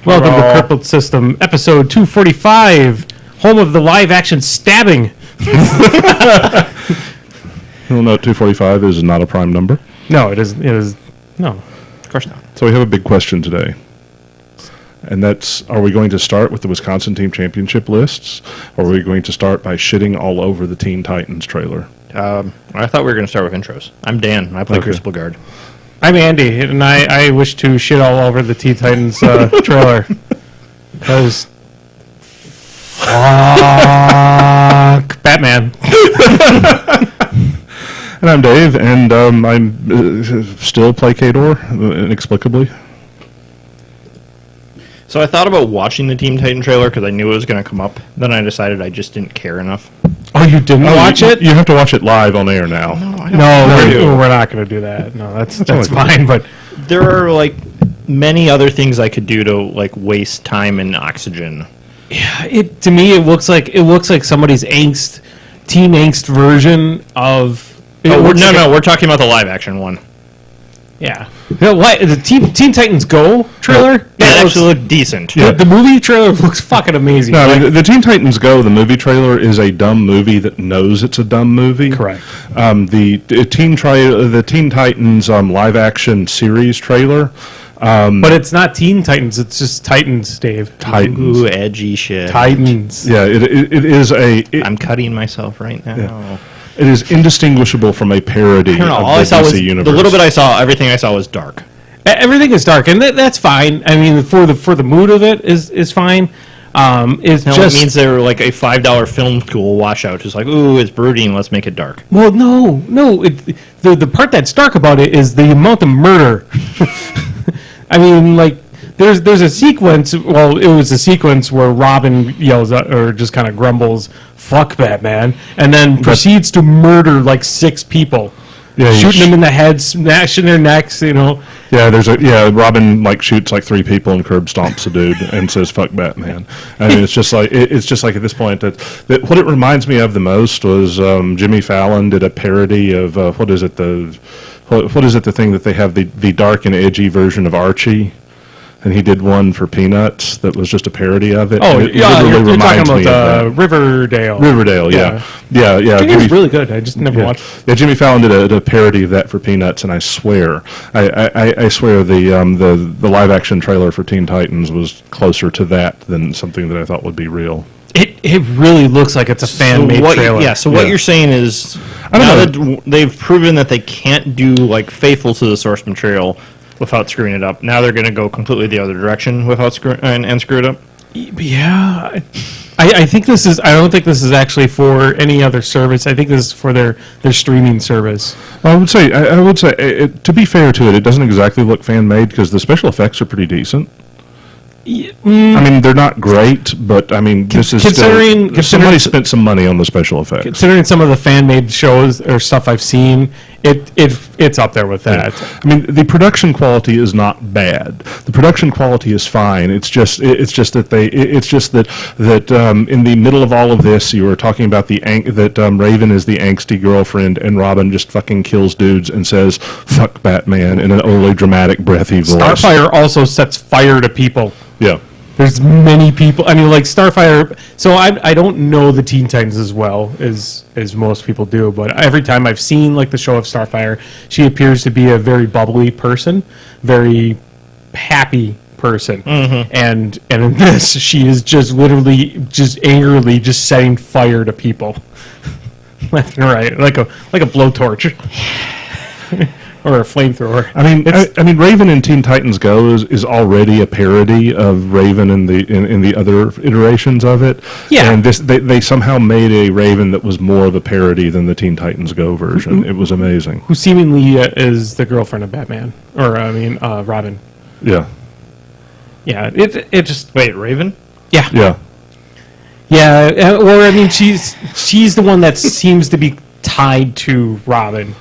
Welcome to Crippled System, episode 245, home of the live-action stabbing. Well, no, 245 is not a prime number. No, it is. No, of course not. So we have a big question today. And that's, are we going to start with the Wisconsin Team Championship lists, or are we going to start by shitting all over the Teen Titans trailer? I thought we were going to start with intros. I'm Dan. I play Crucible Guard. I'm Andy, and I wish to shit all over the Teen Titans trailer. Because, fuck Batman. And I'm Dave, and I'm still Placator, inexplicably. So I thought about watching the Teen Titan trailer because I knew it was going to come up. Then I decided I just didn't care enough. Oh, you didn't watch it? You have to watch it live on air now. No, we're not going to do that. No, that's fine. But there are like many other things I could do to like waste time and oxygen. yeah, to me it looks like somebody's teen angst version of. We're talking about the live action one. Yeah. The Teen Titans Go trailer? That actually looked decent. Yeah. The movie trailer looks fucking amazing. No, I mean, the Teen Titans Go, the movie trailer, is a dumb movie that knows it's a dumb movie. Correct. The Teen Titans live action series trailer. But it's not Teen Titans, it's just Titans, Dave. Titans. Ooh, edgy shit. Titans. Yeah, it is a... I'm cutting myself right now. Yeah. It is indistinguishable from a parody I don't know. of All the I saw DC was universe. the little bit I saw. Everything I saw was dark. Everything is dark, and that's fine. I mean, for the mood of it is fine. It means they're like a $5 film school washout. Just like, ooh, it's brooding. Let's make it dark. Well, no. The part that's dark about it is the amount of murder. I mean, like, there's a sequence. Well, it was a sequence where Robin yells or just kind of grumbles, "Fuck Batman," and then proceeds to murder like 6 people. Yeah, shooting them in the head, smashing their necks. Yeah, Robin like shoots like 3 people and curb stomps a dude and says "fuck Batman." I mean, it's just like at this point that what it reminds me of the most was Jimmy Fallon did a parody of what is it the thing that they have the dark and edgy version of Archie. And he did one for Peanuts that was just a parody of it. Oh, yeah, you're talking about Riverdale. Riverdale, yeah. It was really good. I just never watched it. Yeah, Jimmy Fallon did a parody of that for Peanuts, and I swear the live-action trailer for Teen Titans was closer to that than something that I thought would be real. It really looks like it's a fan-made trailer. Yeah, so what you're saying is, now that they've proven that they can't do like faithful to the source material without screwing it up. Now they're going to go completely the other direction without screw it up. Yeah, I think this is. I don't think this is actually for any other service. I think this is for their streaming service. I would say to be fair to it, it doesn't exactly look fan made because the special effects are pretty decent. I mean, they're not great, but I mean, this is considering somebody spent some money on the special effects. Considering some of the fan-made shows or stuff I've seen, it's up there with that. Yeah. I mean, the production quality is not bad. The production quality is fine. It's just that in the middle of all of this, you were talking about that Raven is the angsty girlfriend, and Robin just fucking kills dudes and says "fuck Batman" in an overly dramatic, breathy voice. Starfire also sets fire to people. Yeah. There's many people. I mean, like Starfire. So I don't know the Teen Titans as well as most people do, but every time I've seen like the show of Starfire, she appears to be a very bubbly person, very happy person, and in this, she is just literally just angrily just setting fire to people, left and right, like a blowtorch. Or a flamethrower. I mean, Raven in Teen Titans Go is already a parody of Raven in the other iterations of it. Yeah, and they somehow made a Raven that was more of a parody than the Teen Titans Go version. It was amazing. Who seemingly is the girlfriend of Batman, or Robin. Yeah. Yeah. It just Raven. Yeah. Yeah. Yeah. Or I mean, she's the one that seems to be tied to Robin.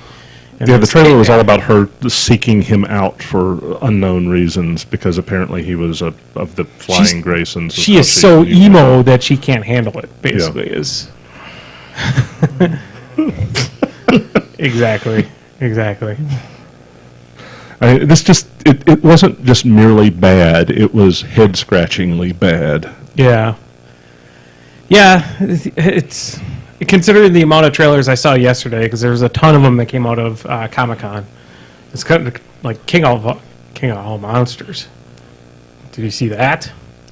Yeah, the trailer was all about her seeking him out for unknown reasons because apparently he was of the Flying Graysons. She is so emo that she can't handle it, basically, is. Exactly. It wasn't just merely bad; it was head-scratchingly bad. Yeah. Yeah, it's considering the amount of trailers I saw yesterday, because there was a ton of them that came out of Comic-Con. It's kind of like King of All Monsters. Did you see that?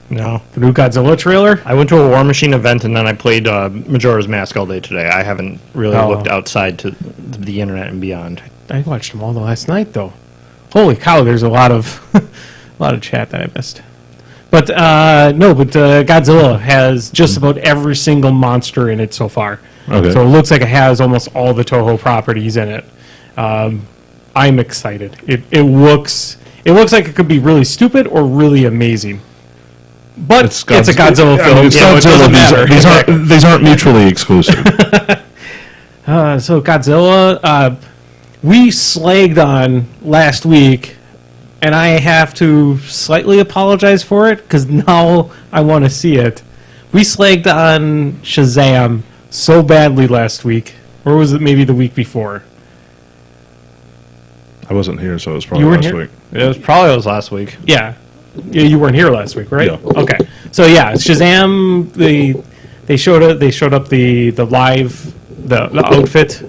No. The new Godzilla trailer? I went to a War Machine event and then I played Majora's Mask all day today. I haven't really looked outside to the internet and beyond. I watched them all the last night, though. Holy cow! There's a lot of chat that I missed. But Godzilla has just about every single monster in it so far. Okay. So it looks like it has almost all the Toho properties in it. I'm excited. It looks like it could be really stupid or really amazing. But it's a Godzilla film. I mean, So it doesn't matter. These aren't mutually exclusive. So Godzilla, we slagged on last week, and I have to slightly apologize for it because now I want to see it. We slagged on Shazam so badly last week, or was it maybe the week before? I wasn't here, so it was probably You weren't last here? week. It was probably last week. Yeah. You weren't here last week, right? Yeah. Okay. So yeah, Shazam. They showed up the live the outfit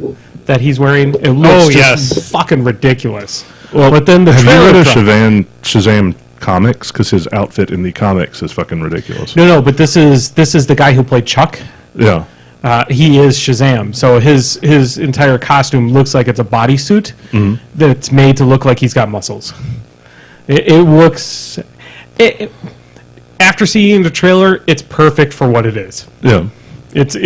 that he's wearing. It looks fucking ridiculous. Well, but then the have you trailer read of Shazam comics? Because his outfit in the comics is fucking ridiculous. No, but this is the guy who played Chuck. Yeah. He is Shazam, so his entire costume looks like it's a bodysuit that's made to look like he's got muscles. It looks. After seeing the trailer, it's perfect for what it is. Yeah. It's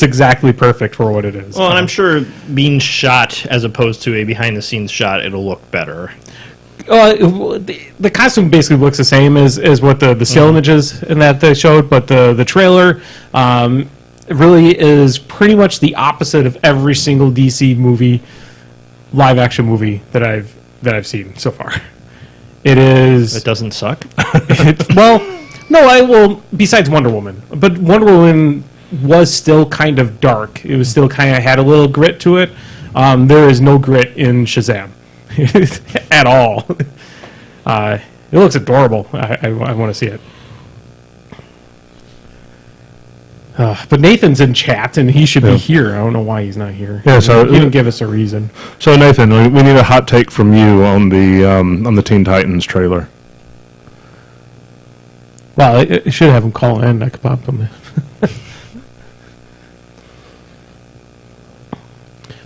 exactly perfect for what it is. Well, and I'm sure being shot as opposed to a behind-the-scenes shot, it'll look better. The costume basically looks the same as what the still images in that they showed, but the trailer really is pretty much the opposite of every single DC movie, live action movie that I've seen so far. It is. It doesn't suck. Besides Wonder Woman, but Wonder Woman was still kind of dark. It was still kind of had a little grit to it. There is no grit in Shazam at all. It looks adorable. I want to see it. But Nathan's in chat, and he should be here. I don't know why he's not here. Yeah, so he didn't give us a reason. So Nathan, we need a hot take from you on the Teen Titans trailer. Well, it should have him call in. I could pop him in.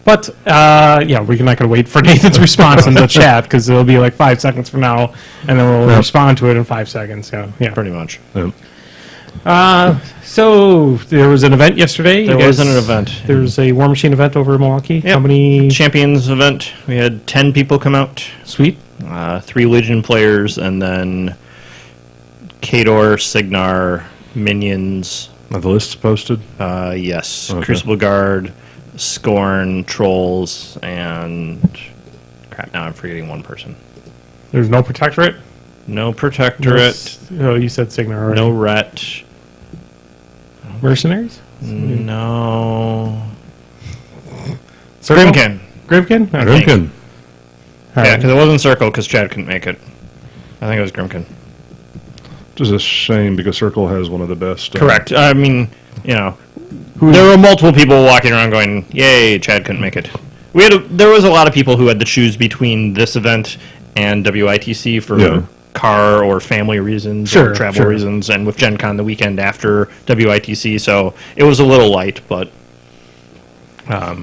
But, we're not going to wait for Nathan's response in the chat, because it'll be like 5 seconds from now, and then we'll respond to it in 5 seconds. So, yeah. Pretty much. Yeah. So there was an event yesterday. There was an event. There was a War Machine event over in Milwaukee. Yep. How many? Champions event. We had 10 people come out. Sweet. 3 Legion players, and then Kador, Signar, Minions. Are the lists posted? Yes. Okay. Crucible Guard, Scorn, Trolls, and... Crap, now I'm forgetting one person. There's no Protectorate? No Protectorate. You said Signar already. No Ret. Mercenaries? No. Circle? Grimkin. Grimkin? Okay. Grimkin. All Yeah, right. because it wasn't Circle because Chad couldn't make it. I think it was Grimkin. Which is a shame because Circle has one of the best. Correct. I mean, there were multiple people walking around going, "Yay, Chad couldn't make it." There was a lot of people who had to choose between this event and WITC for car or family reasons or travel reasons, and with Gen Con the weekend after WITC, so it was a little light, but.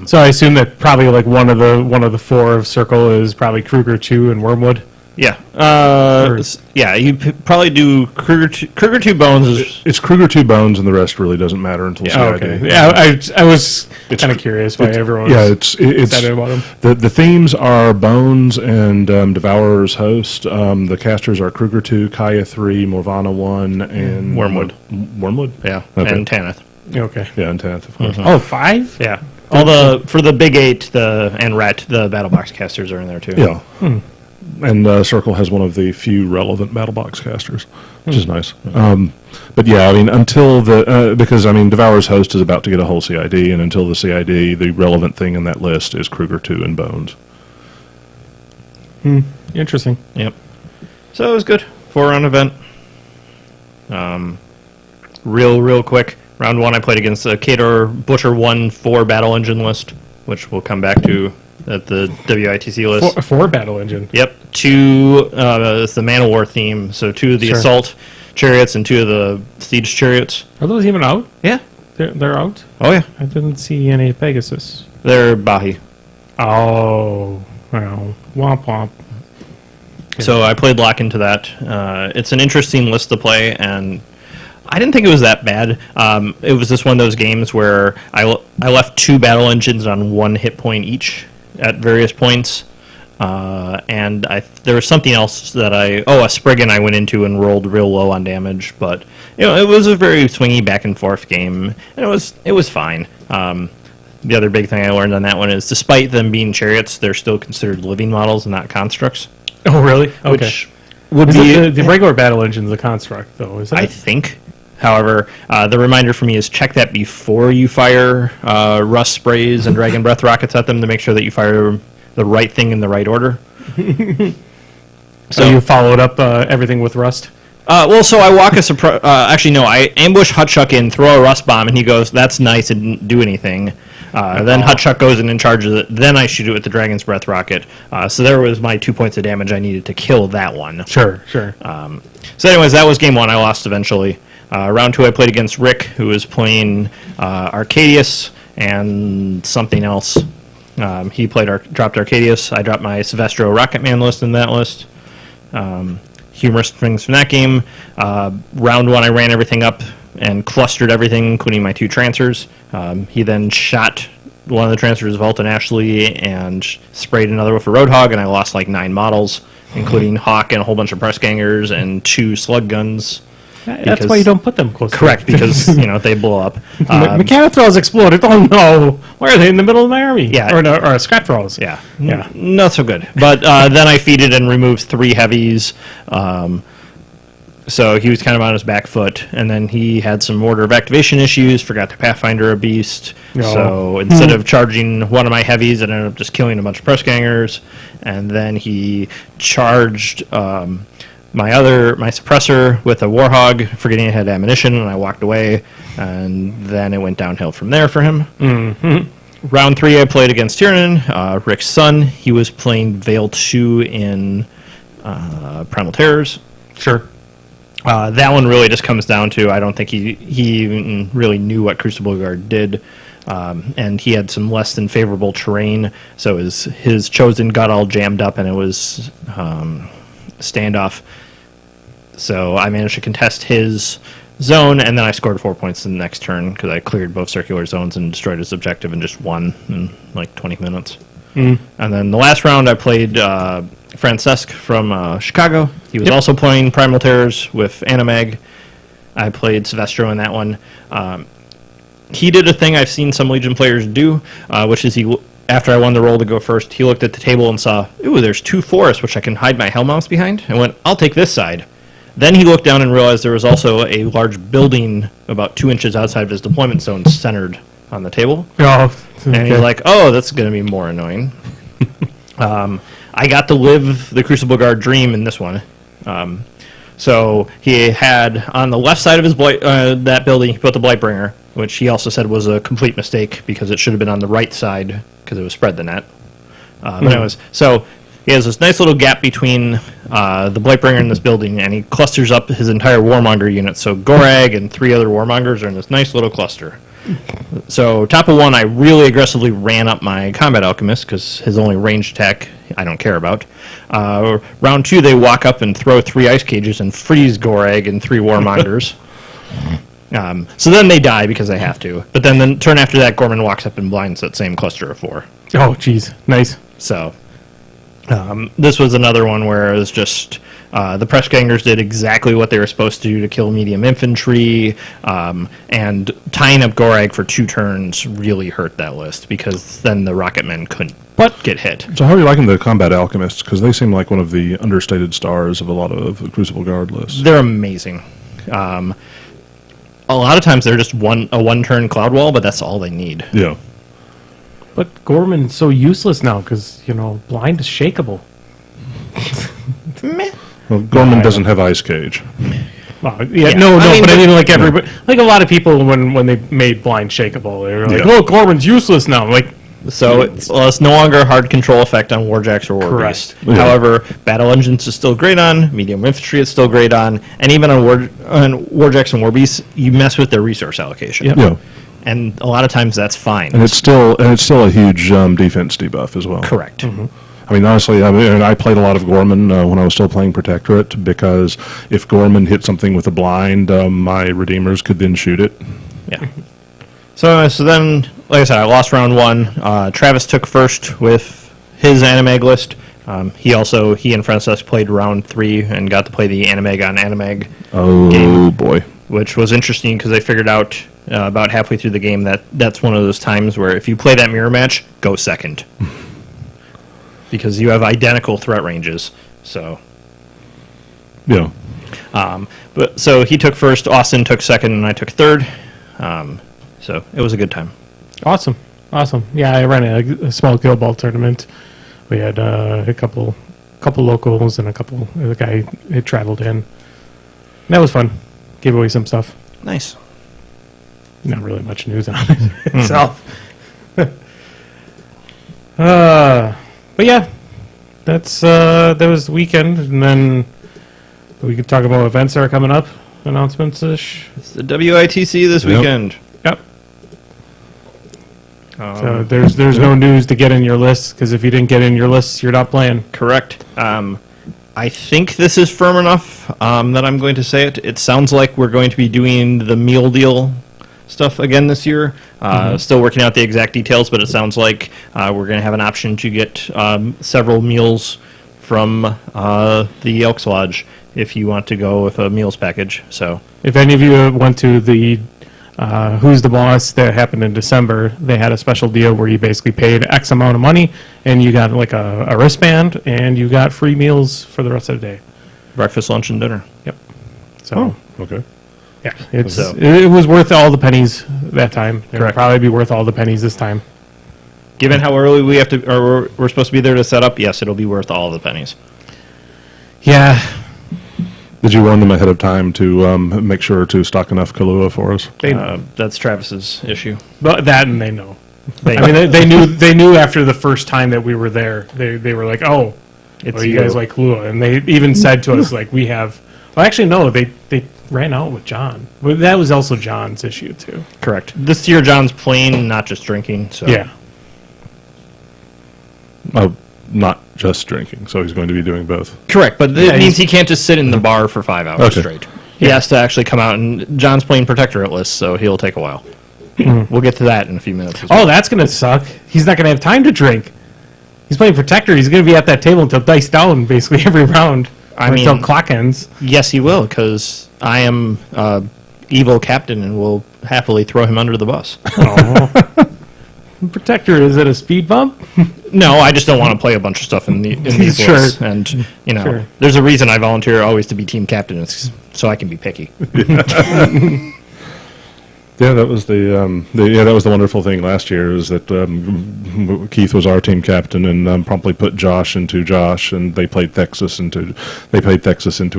So I assume that probably like one of the 4 of Circle is probably Kruger 2 and Wormwood. Yeah. You probably do Kruger 2 Bones is... It's Kruger 2 Bones, and the rest really doesn't matter until CID. Okay. Yeah, I was kind of curious why everyone was excited about them. The themes are Bones and Devourer's Host. The casters are Kruger 2, Kaya 3, Morvana 1, and... Wormwood. Wormwood? Yeah, Okay. and Tanith. Okay. Yeah, and Tanith, of course. Oh, 5? Yeah. For the Big 8 and Ret, the Battle Box casters are in there too. Yeah. And Circle has one of the few relevant battle box casters, which is nice. But yeah, I mean, until because I mean, Devourer's Host is about to get a whole CID, and until the CID, the relevant thing in that list is Kruger 2 and Bones. Interesting. Yep. So it was good. 4-round event. Real quick. Round 1, I played against a Kador Butcher 1-4 battle engine list, which we'll come back to at the WITC list. Four battle engine. Yep. 2, it's the Man of War theme. So 2 of the Sure. assault chariots and 2 of the siege chariots. Are those even out? Yeah. They're out? Oh, yeah. I didn't see any Pegasus. They're Bahi. Oh, well, womp womp. So I played lock into that. It's an interesting list to play, and I didn't think it was that bad. It was just one of those games where I left 2 battle engines on 1 hit point each at various points. And there was something else that a Spriggan I went into and rolled real low on damage, but it was a very swingy back and forth game, and it was fine. The other big thing I learned on that one is, despite them being chariots, they're still considered living models and not constructs. Oh, really? Okay. Which would Is be it the regular battle engine's a construct, though, isn't I it? think. However, the reminder for me is check that before you fire rust sprays and dragon breath rockets at them to make sure that you fire the right thing in the right order. So you followed up everything with rust? So I walk a surprise. Actually, no. I ambush Hutchuck in, throw a rust bomb, and he goes, "That's nice," and didn't do anything. Then Hutchuck goes in and charges it. Then I shoot it with the Dragon's Breath rocket. So there was my 2 points of damage I needed to kill that one. Sure. So anyways, that was game 1. I lost eventually. Round 2, I played against Rick, who was playing Arcadius and something else. He dropped Arcadius. I dropped my Silvestro Rocket Man list in that list. Humorous things from that game. Round 1, I ran everything up and clustered everything, including my 2 Trancers. He then shot one of the Trancers, Vault and Ashley, and sprayed another with a Roadhog, and I lost like 9 models, including Hawk and a whole bunch of press gangers and 2 slug guns. That's why you don't put them close. Correct, because they blow up. Mechanothralls exploded. Oh no! Why are they in the middle of my army? Yeah. Or scrap thralls. Yeah, Yeah. not so good. But then I feeded and removed 3 heavies. So he was kind of on his back foot, and then he had some order of activation issues, forgot to Pathfinder a beast. Oh. So instead of charging one of my heavies, I ended up just killing a bunch of press gangers, and then he charged my suppressor with a Warhog, forgetting it had ammunition, and I walked away, and then it went downhill from there for him. Mm-hmm. Round 3, I played against Tiernan, Rick's son. He was playing Veil 2 in Primal Terrors. Sure. That one really just comes down to, I don't think he even really knew what Crucible Guard did, and he had some less than favorable terrain, so his chosen got all jammed up, and it was standoff. So I managed to contest his zone, and then I scored 4 points in the next turn because I cleared both circular zones and destroyed his objective and just won in like 20 minutes. And then the last round I played Francesc from Chicago. He was also playing Primal Terrors with Animag. I played Silvestro in that one. He did a thing I've seen some Legion players do, which is after I won the roll to go first, he looked at the table and saw, ooh, there's 2 forests which I can hide my Hellmounts behind, and went, I'll take this side. Then he looked down and realized there was also a large building about 2 inches outside of his deployment zone centered on the table. Oh, okay. And he's like, oh, that's going to be more annoying. I got to live the Crucible Guard dream in this one. So he had, on the left side of his that building, he put the Blightbringer, which he also said was a complete mistake because it should have been on the right side because it was spread the net. But anyways, so he has this nice little gap between the Blightbringer and this building, and he clusters up his entire Warmonger unit. So Gorag and 3 other Warmongers are in this nice little cluster. So top of 1, I really aggressively ran up my Combat Alchemist because his only ranged attack I don't care about. Round 2, they walk up and throw 3 ice cages and freeze Gorag and 3 Warmongers. So then they die because they have to. But then the turn after that, Gorman walks up and blinds that same cluster of 4. Oh, jeez. Nice. So this was another one where it was just the press gangers did exactly what they were supposed to do to kill medium infantry, and tying up Gorag for 2 turns really hurt that list because then the Rocketmen couldn't get hit. So how are you liking the Combat Alchemists? Because they seem like one of the understated stars of a lot of the Crucible Guard lists. They're amazing. A lot of times they're just a 1-turn Cloud Wall, but that's all they need. Yeah. But Gorman's so useless now because, blind is shakeable. Meh. Well, Gorman doesn't have Ice Cage. Well, Yeah. no, I mean, but I mean, like Yeah. everybody, like a lot of people when they made Blind Shakeable, they were like, Yeah. "Oh, Gorman's useless now." I'm like, So it's no longer a hard control effect on Warjacks or Warbeast. Correct. Yeah. However, Battle Engines is still great on, Medium Infantry is still great on, and even on Warjacks and Warbeasts, you mess with their resource allocation. Yep. Yeah, And a lot of times that's fine. and it's still a huge defense debuff as well. Correct. I mean, honestly, I played a lot of Gorman when I was still playing Protectorate, because if Gorman hit something with a blind, my Redeemers could then shoot it. Yeah. So then, like I said, I lost round one. Travis took first with his Animag list. He and Francis played round 3 and got to play the Animag on Animag, Oh, boy. which was interesting because they figured out about halfway through the game that that's one of those times where if you play that mirror match, go second. Because you have identical threat ranges. So, Yeah. but so he took first, Austin took second, and I took third. So it was a good time. awesome. Yeah, I ran a small Guild Ball tournament. We had a couple locals and the guy had traveled in. That was fun. Gave away some stuff. Nice. Not really much news on it itself. But yeah, that was the weekend, and then we could talk about events that are coming up, announcements ish. It's the WITC this Yep. weekend. Yep. So there's no news to get in your list, because if you didn't get in your list, you're not playing. Correct. I think this is firm enough that I'm going to say it. It sounds like we're going to be doing the meal deal stuff again this year. Still working out the exact details, but it sounds like we're going to have an option to get several meals from the Elks Lodge if you want to go with a meals package. So If any of you went to the Who's the Boss that happened in December, they had a special deal where you basically paid X amount of money and you got like a wristband and you got free meals for the rest of the day. breakfast, lunch, and dinner. Yep. So Okay. yeah, it's So- it was worth all the pennies that time. It'll Correct. probably be worth all the pennies this time. Given how early we have to, or we're supposed to be there to set up, yes, it'll be worth all the pennies. Yeah. Did you warn them ahead of time to make sure to stock enough Kahlua for us? They, That's Travis's issue. but that and they know. They, I mean, they knew after the first time that we were there. They were like, "Oh, it's you guys like Kahlua," and they even said to us like, "We have." Well, actually, no. They ran out with John. But that was also John's issue too. correct. This year, John's plain, not just drinking. So Yeah. Oh, not just drinking, so he's going to be doing both. correct. But Yeah, it means he's- he can't just sit in the bar for 5 hours Okay. straight. He has to actually come out, and John's playing Protectorate list, so he'll take a while. We'll get to that in a few minutes. As well. Oh, that's gonna suck. He's not gonna have time to drink. He's playing Protector. He's gonna be at that table until dice down basically every round. I Or until mean- clock ends. Yes, he will, because I am evil captain and will happily throw him under the bus. Oh. Protector, is it a speed bump? No, I just don't want to play a bunch of stuff in these Sure. lists. And, Sure. there's a reason I volunteer always to be team captain, it's so I can be picky. Yeah, that was that was the wonderful thing last year, is that Keith was our team captain and promptly put Josh into Josh, and they played Texas into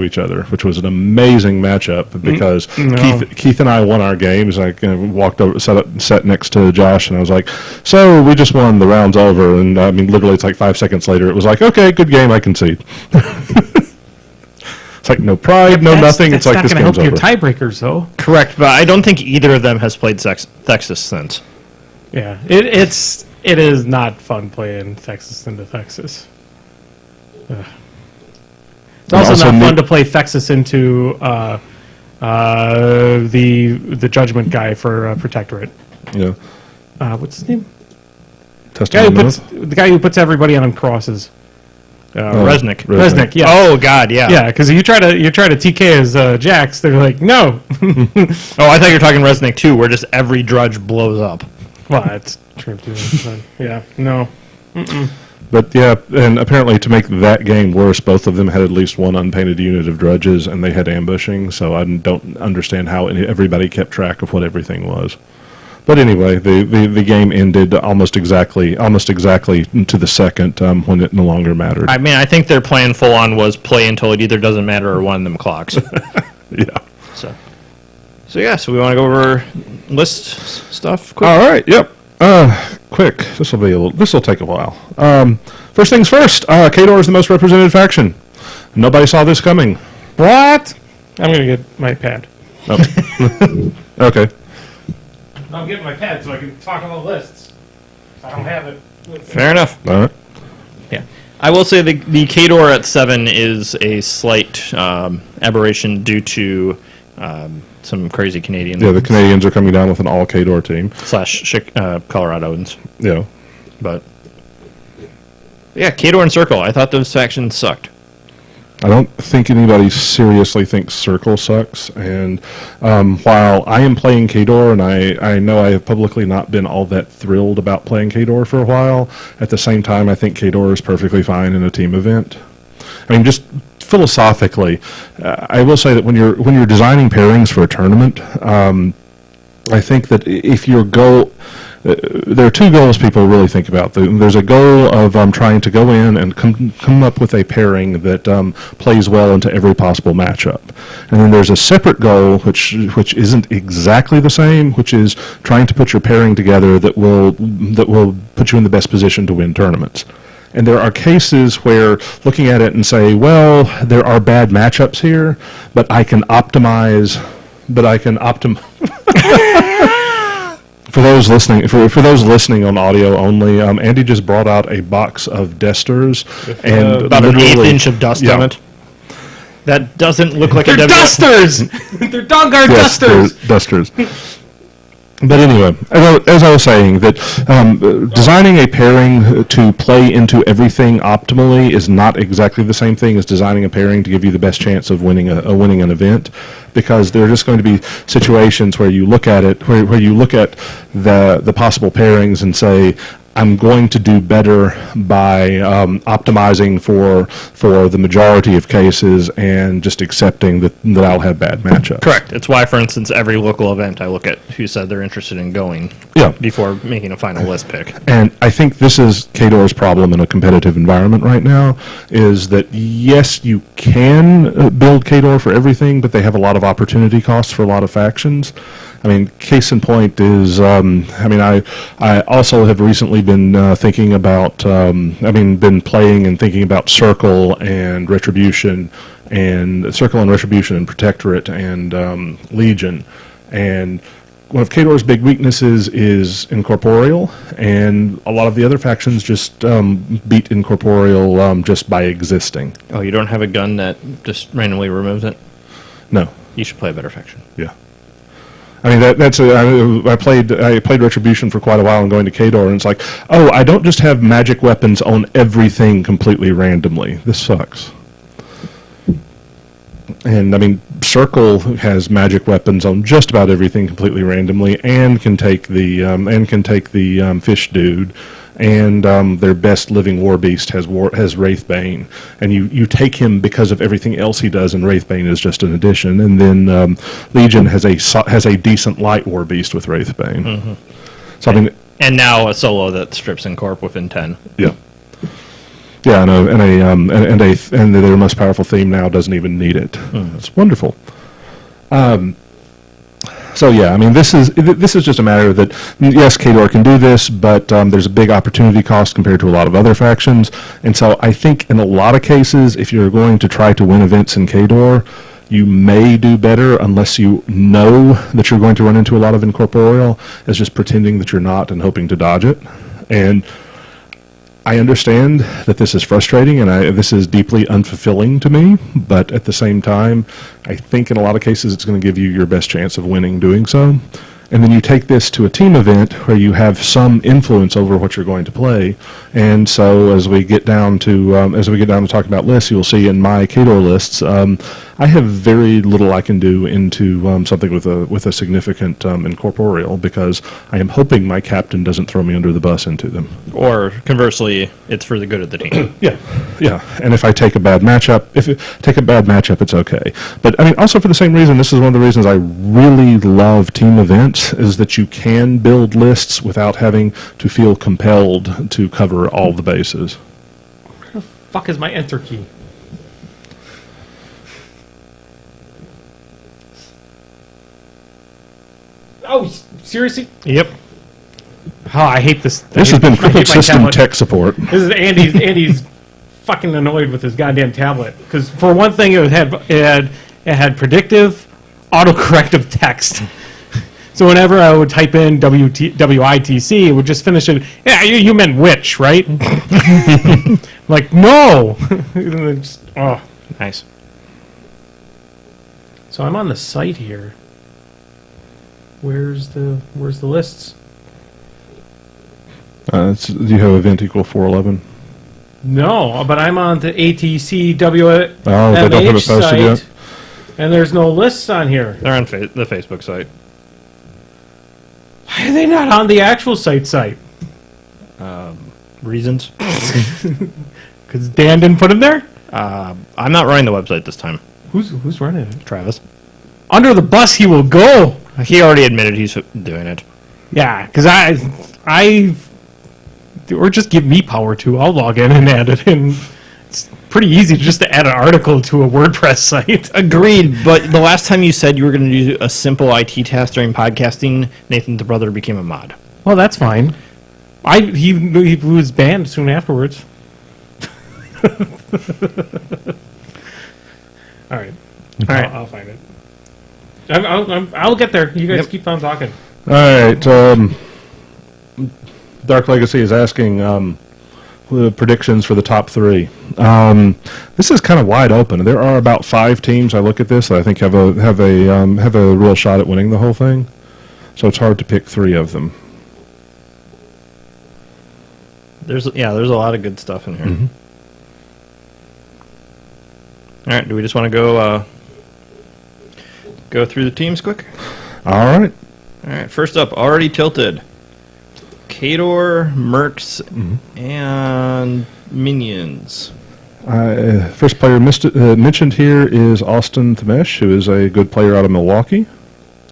each other, which was an amazing matchup because Keith and I won our games. I walked over, sat next to Josh, and I was like, "So we just won. The round's over." And I mean, literally, it's like 5 seconds later, it was like, "Okay, good game. I concede." It's like no pride, no nothing. It's That's like not this gonna game's help your over. tiebreakers though. Correct, but I don't think either of them has played Texas since. Yeah, it is not fun playing Texas into Texas. Ugh. It's also also not fun need- to play Texas into the judgment guy for Protectorate. Yeah, What's his name? Testament The guy who puts everybody on crosses. Resnick. Resnick. Yeah. Oh, God, yeah. Yeah, because you try to TK as Jax, they're like, no. Oh, I thought you were talking Resnick, too, where just every drudge blows up. Well, that's true too. But yeah, no. But yeah, and apparently to make that game worse, both of them had at least one unpainted unit of drudges, and they had ambushing. So I don't understand how everybody kept track of what everything was. But anyway, the game ended almost exactly to the second when it no longer mattered. I mean, I think their plan full on was play until it either doesn't matter or one of them clocks. Yeah. So we want to go over list stuff quick. All right. Yep. Quick. This will take a while. First things first. Khador is the most represented faction. Nobody saw this coming. What? I'm gonna get my pad. Oh. Okay. I'm getting my pad so I can talk on the lists. I don't have it. Fair enough. All right. Yeah. I will say the Khador at 7 is a slight aberration due to some crazy Canadian. Yeah, the Canadians are coming down with an all Khador team. / Coloradoans. Yeah. But yeah, Khador and Circle. I thought those factions sucked. I don't think anybody seriously thinks Circle sucks. And while I am playing Khador, and I know I have publicly not been all that thrilled about playing Khador for a while, at the same time, I think Khador is perfectly fine in a team event. I mean, just philosophically, I will say that when you're designing pairings for a tournament, I think that if your goal... there are two goals people really think about. There's a goal of trying to go in and come up with a pairing that plays well into every possible matchup. And then there's a separate goal, which isn't exactly the same, which is trying to put your pairing together that will put you in the best position to win tournaments. And there are cases where looking at it and say, well, there are bad matchups here, but I can optimize. For those listening on audio only, Andy just brought out a box of dusters and About an eighth literally- inch of dust yeah. on it. That doesn't look like They're a dusters! They're dog guard Yes, dusters! they're dusters. But anyway, as I was saying, that designing a pairing to play into everything optimally is not exactly the same thing as designing a pairing to give you the best chance of winning an event, because there are just going to be situations where you look at it, where you look at the possible pairings and say, I'm going to do better by optimizing for the majority of cases and just accepting that I'll have bad matchups. Correct. It's why, for instance, every local event I look at who said they're interested in going Yeah. before making a final list pick. And I think this is Khador's problem in a competitive environment right now, is that yes, you can build Khador for everything, but they have a lot of opportunity costs for a lot of factions. I mean, case in point is, I also have recently been thinking about, been playing and thinking about Circle and Retribution and Protectorate and Legion. And one of Khador's big weaknesses is Incorporeal, and a lot of the other factions just beat Incorporeal just by existing. Oh, you don't have a gun that just randomly removes it? No. You should play a better faction. Yeah. I mean, I played Retribution for quite a while and going to Khador, and it's like, oh, I don't just have magic weapons on everything completely randomly. This sucks. And I mean, Circle has magic weapons on just about everything completely randomly, and can take the fish dude, and their best living war beast has Wraithbane, and you take him because of everything else he does, and Wraithbane is just an addition. And then Legion has a decent light war beast with Wraithbane. Mm-hmm. So I mean, And now a solo that strips Incorp within 10. yeah. Yeah, and their most powerful theme now doesn't even need it. It's wonderful. So yeah, I mean, this is just a matter that yes, Khador can do this, but there's a big opportunity cost compared to a lot of other factions, and so I think in a lot of cases, if you're going to try to win events in Khador, you may do better unless you know that you're going to run into a lot of Incorporeal, as just pretending that you're not and hoping to dodge it. And I understand that this is frustrating, and this is deeply unfulfilling to me, but at the same time, I think in a lot of cases it's going to give you your best chance of winning doing so. And then you take this to a team event where you have some influence over what you're going to play. And so as we get down to talk about lists, you'll see in my Khador lists, I have very little I can do into something with a significant incorporeal, because I am hoping my captain doesn't throw me under the bus into them. Or conversely, it's for the good of the team. Yeah. And if I take a bad matchup, it's okay. But I mean, also for the same reason, this is one of the reasons I really love team events, lists is that you can build lists without having to feel compelled to cover all the bases. Fuck is my enter key? Oh, seriously? Yep. Oh, I hate this. This has been I hate Crippled my System tablet. Tech Support. This is Andy's fucking annoyed with his goddamn tablet. Because for one thing, it had predictive, autocorrective text. So whenever I would type in WITC, it would just finish it. Yeah, you meant which, right? Like, no. Oh. Nice. So I'm on the site here. Where's the lists? Do you have event equal 411? No, but I'm on the ATC They don't have it WMH posted site, yet? and there's no lists on here. They're on the Facebook site. Why are they not on the actual site? Reasons? Because Dan didn't put them there? I'm not running the website this time. Who's running it? Travis. Under the bus he will go. He already admitted he's doing it. Yeah, because or just give me power too. I'll log in and add it in. It's pretty easy just to add an article to a WordPress site. Agreed, but the last time you said you were going to do a simple IT task during podcasting, Nathan the brother became a mod. Well, that's fine. He was banned soon afterwards. All right. I'll find it. I'll get there. You guys keep on talking. All right. Dark Legacy is asking the predictions for the top three. This is kind of wide open. There are about 5 teams. I look at this that I think have a real shot at winning the whole thing. So it's hard to pick 3 of them. There's a lot of good stuff in here. Mm-hmm. All right, do we just want to go through the teams quick? All right. All right, first up, already tilted. Kador, Mercs, and Minions. First player mentioned here is Austin Thamesh, who is a good player out of Milwaukee.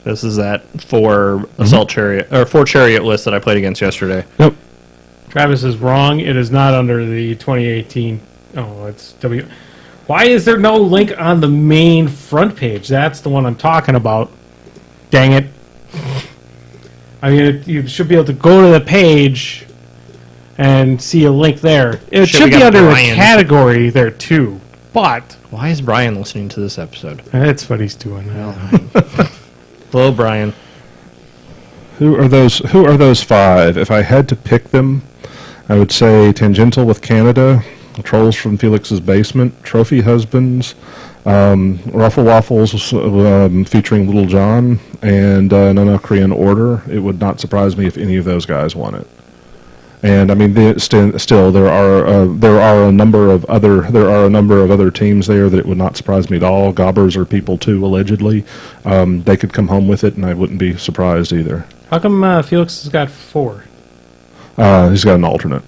This is that 4 assault chariot or 4 chariot list that I played against yesterday. Yep. Travis is wrong. It is not under the 2018. Oh, it's W. Why is there no link on the main front page? That's the one I'm talking about. Dang it. I mean, you should be able to go to the page and see a link there. It Shit, should we be got under Brian. a category there, too. But Why is Brian listening to this episode? that's what he's doing now. Hello, Brian. Who are those 5? If I had to pick them, I would say Tangential with Canada, Trolls from Felix's Basement, Trophy Husbands, Ruffle Waffles featuring Little John, and Korean Order. It would not surprise me if any of those guys won it. And I mean, still there are a number of other teams there that it would not surprise me at all. Gobbers are people too, allegedly. They could come home with it, and I wouldn't be surprised either. How come Felix has got 4? He's got an alternate.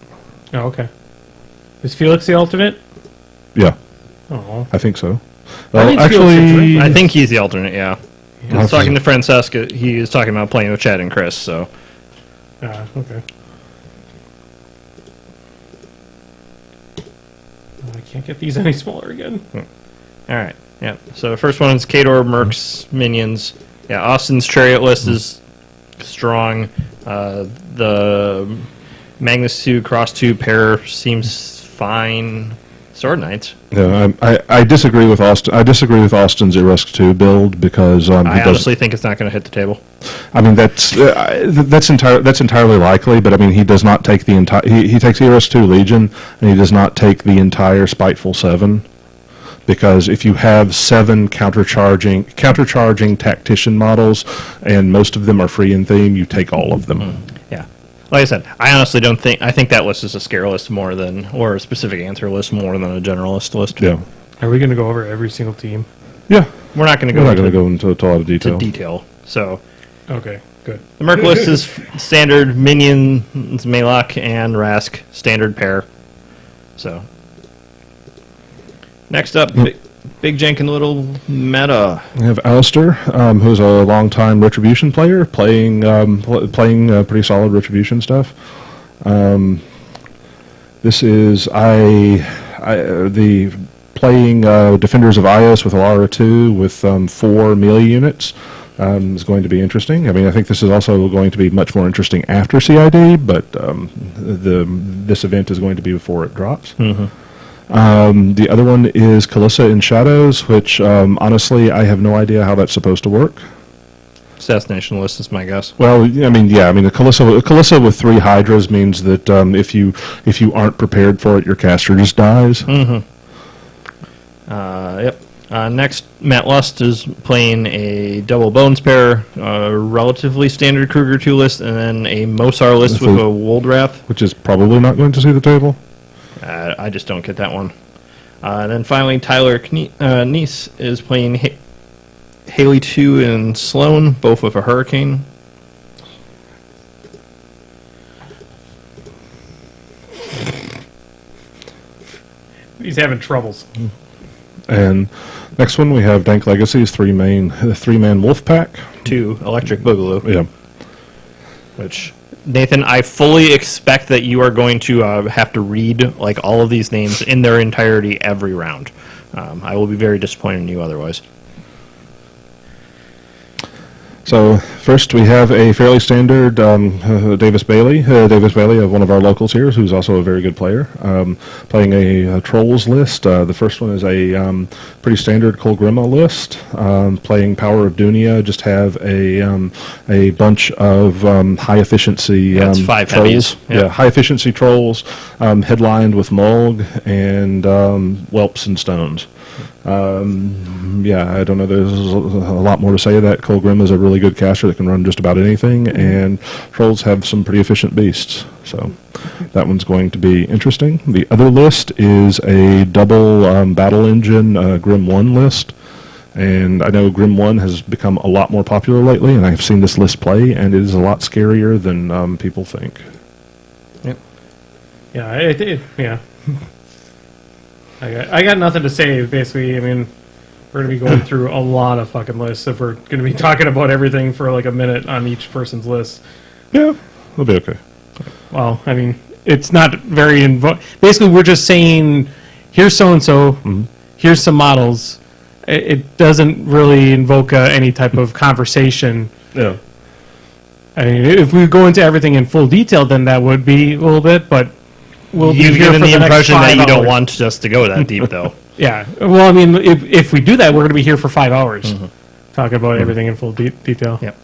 Oh, okay. Is Felix the alternate? Yeah, Oh. I think so. I think Felix is Actually, I think he's the alternate, yeah. I was talking to Francesca. He was talking about playing with Chad and Chris, so. Okay. I can't get these any smaller again. All right, yeah. So the first one is Kador, Mercs, Minions. Yeah, Austin's chariot list is strong. The Magnus 2, Cross 2 pair seems fine. Sword Knights. yeah, I disagree with Austin. I disagree with Austin's Erusk 2 build because I honestly think it's not going to hit the table. I mean that's entirely likely, but I mean he does not take the entire. He takes Erusk 2 Legion, and he does not take the entire Spiteful 7. Because if you have 7 countercharging tactician models, and most of them are free in theme, you take all of them. Yeah. Like I said, I honestly don't think... I think that list is a scare list more than... Or a specific answer list more than a generalist list. Yeah, Are we going to go over every single team? yeah. We're not going to We're go not going to go into a lot of detail. detail. So, Okay, good. the Merc list is standard Minions, Malok, and Rask. Standard pair. So... Next up, Big Jank and Little Meta. We have Alistair, who's a longtime Retribution player, playing pretty solid Retribution stuff. This is the playing Defenders of Ios with Alara 2 with 4 melee units. Is going to be interesting. I mean, I think this is also going to be much more interesting after CID, but this event is going to be before it drops. The other one is Kalissa in Shadows, which honestly I have no idea how that's supposed to work. Assassination list is my guess. Well, I mean, the Kalissa with 3 Hydras means that if you aren't prepared for it, your caster just dies. Yep. Next, Matt Lust is playing a double Bones pair, a relatively standard Kruger 2 list, and then a Mosar list with a Woldrath. Which is probably not going to see the table. I just don't get that one. And then finally, Tyler Neese is playing Haley 2 and Sloan, both with a Hurricane. He's having troubles. And next one we have Dank Legacy's three-man wolf pack. 2 Electric Boogaloo. Yeah. Which, Nathan, I fully expect that you are going to have to read like all of these names in their entirety every round. I will be very disappointed in you otherwise. So first we have a fairly standard Davis Bailey of one of our locals here, who's also a very good player, playing a Trolls list. The first one is a pretty standard Kolgrima list, playing Power of Dunia. Just have a bunch of high efficiency That's 5 trolls. heavies. Yep. Yeah, high efficiency trolls, headlined with Mulg and Whelps and Stones. I don't know. There's a lot more to say of that. Colgrim is a really good caster that can run just about anything, and Trolls have some pretty efficient beasts. So that one's going to be interesting. The other list is a double battle engine Grim 1 list. And I know Grim 1 has become a lot more popular lately, and I've seen this list play, and it is a lot scarier than people think. Yep. Yeah, I got nothing to say, basically. I mean, we're going to be going through a lot of fucking lists if we're going to be talking about everything for like a minute on each person's list. Yeah, it'll be okay. Well, I mean, it's not very... Basically, we're just saying, here's so-and-so, here's some models. It doesn't really invoke any type of conversation. Yeah. I mean, if we go into everything in full detail, then that would be a little bit, but... You've given the impression that you don't want us to go that deep, though. Yeah. Well, I mean, if we do that, we're going to be here for 5 hours talking about everything in full detail. Yep.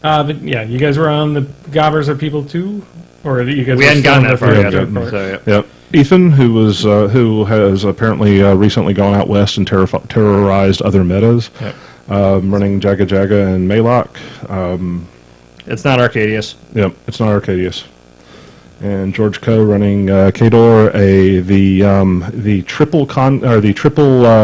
But yeah, you guys were on the Gobbers are people too, or you guys? We hadn't gotten that far yet. So, yep. Ethan, who has apparently recently gone out west and terrorized other metas, running Jaga Jaga and Maylock. It's not Arcadius. Yep, it's not Arcadius. And George Coe running Kador, the triple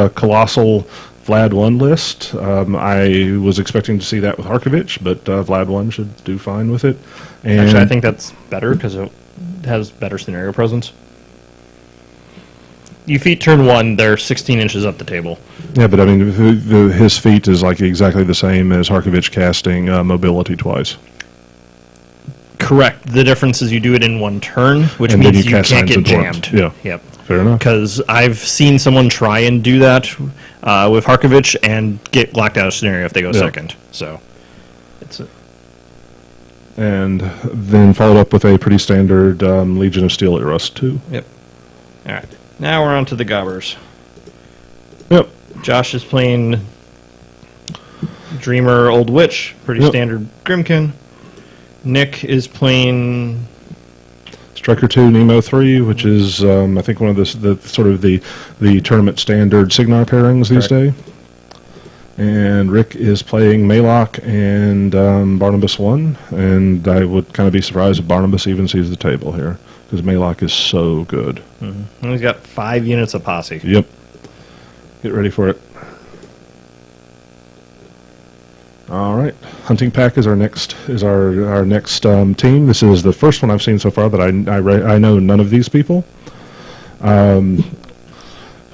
colossal Vlad 1 list. I was expecting to see that with Harkovich, but Vlad 1 should do fine with it. And actually, I think that's better because it has better scenario presence. You feat turn 1, they're 16 inches up the table. Yeah, but I mean, his feat is like exactly the same as Harkovich casting mobility twice. Correct. The difference is you do it in 1 turn, which And means then you cast can't Signs get and Torment. jammed. Yeah. Yep. Fair enough. Because I've seen someone try and do that with Harkovich and get locked out of scenario if they go second. So, it's and then followed up with a pretty standard Legion of Steel Eros 2. Yep. All right. Now we're on to the Gobbers. Yep. Josh is playing Dreamer Old Witch, pretty standard Grimkin. Nick is playing Striker 2 Nemo 3, which is I think one of the sort of the tournament standard Signar pairings these days. And Rick is playing Maylock and Barnabas 1, and I would kind of be surprised if Barnabas even sees the table here, because Maylock is so good. And he's got 5 units of posse. Yep. Get ready for it. All right, Hunting Pack is our next team. This is the first one I've seen so far that I know none of these people.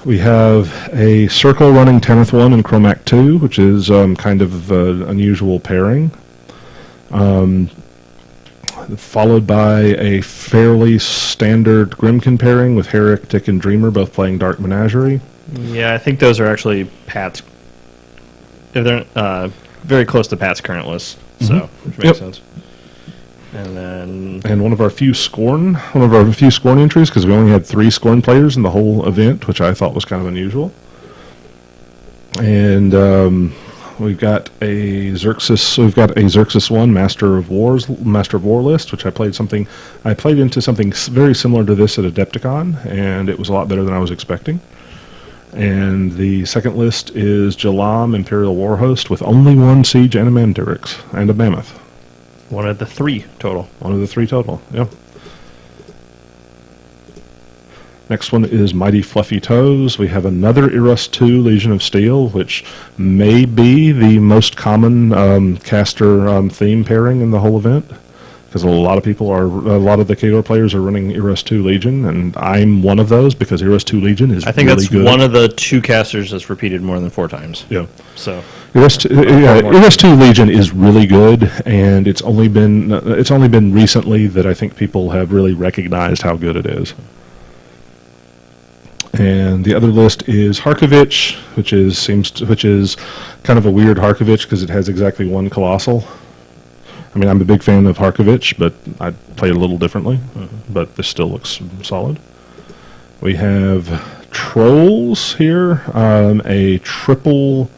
We have a Circle running Tenth One and Chromac 2, which is kind of an unusual pairing. Followed by a fairly standard Grimkin pairing with Herrick, Tick, and Dreamer both playing Dark Menagerie. Yeah, I think those are actually Pat's. They're very close to Pat's current list, so which makes sense. And then one of our few Scorn entries, because we only had 3 Scorn players in the whole event, which I thought was kind of unusual. And we've got a Xerxes 1 Master of War list, which I played into something very similar to this at Adepticon, and it was a lot better than I was expecting. And the second list is Jalam Imperial Warhost with only 1 Siege Animandrix and a Mammoth. one of the 3 total. One of the 3 total, yeah. Next one is Mighty Fluffy Toes. We have another Eros 2 Legion of Steel, which may be the most common caster theme pairing in the whole event, because a lot of the Khador players are running Eros 2 Legion, and I'm one of those because Eros 2 Legion is I think really that's good. one of the 2 casters that's repeated more than 4 times. Yeah. So Eros 2 Legion is really good, and it's only been recently that I think people have really recognized how good it is. And the other list is Harkovich, which is kind of a weird Harkovich because it has exactly 1 Colossal. I mean, I'm a big fan of Harkovich, but I play it a little differently. But this still looks solid. We have Trolls here, a triple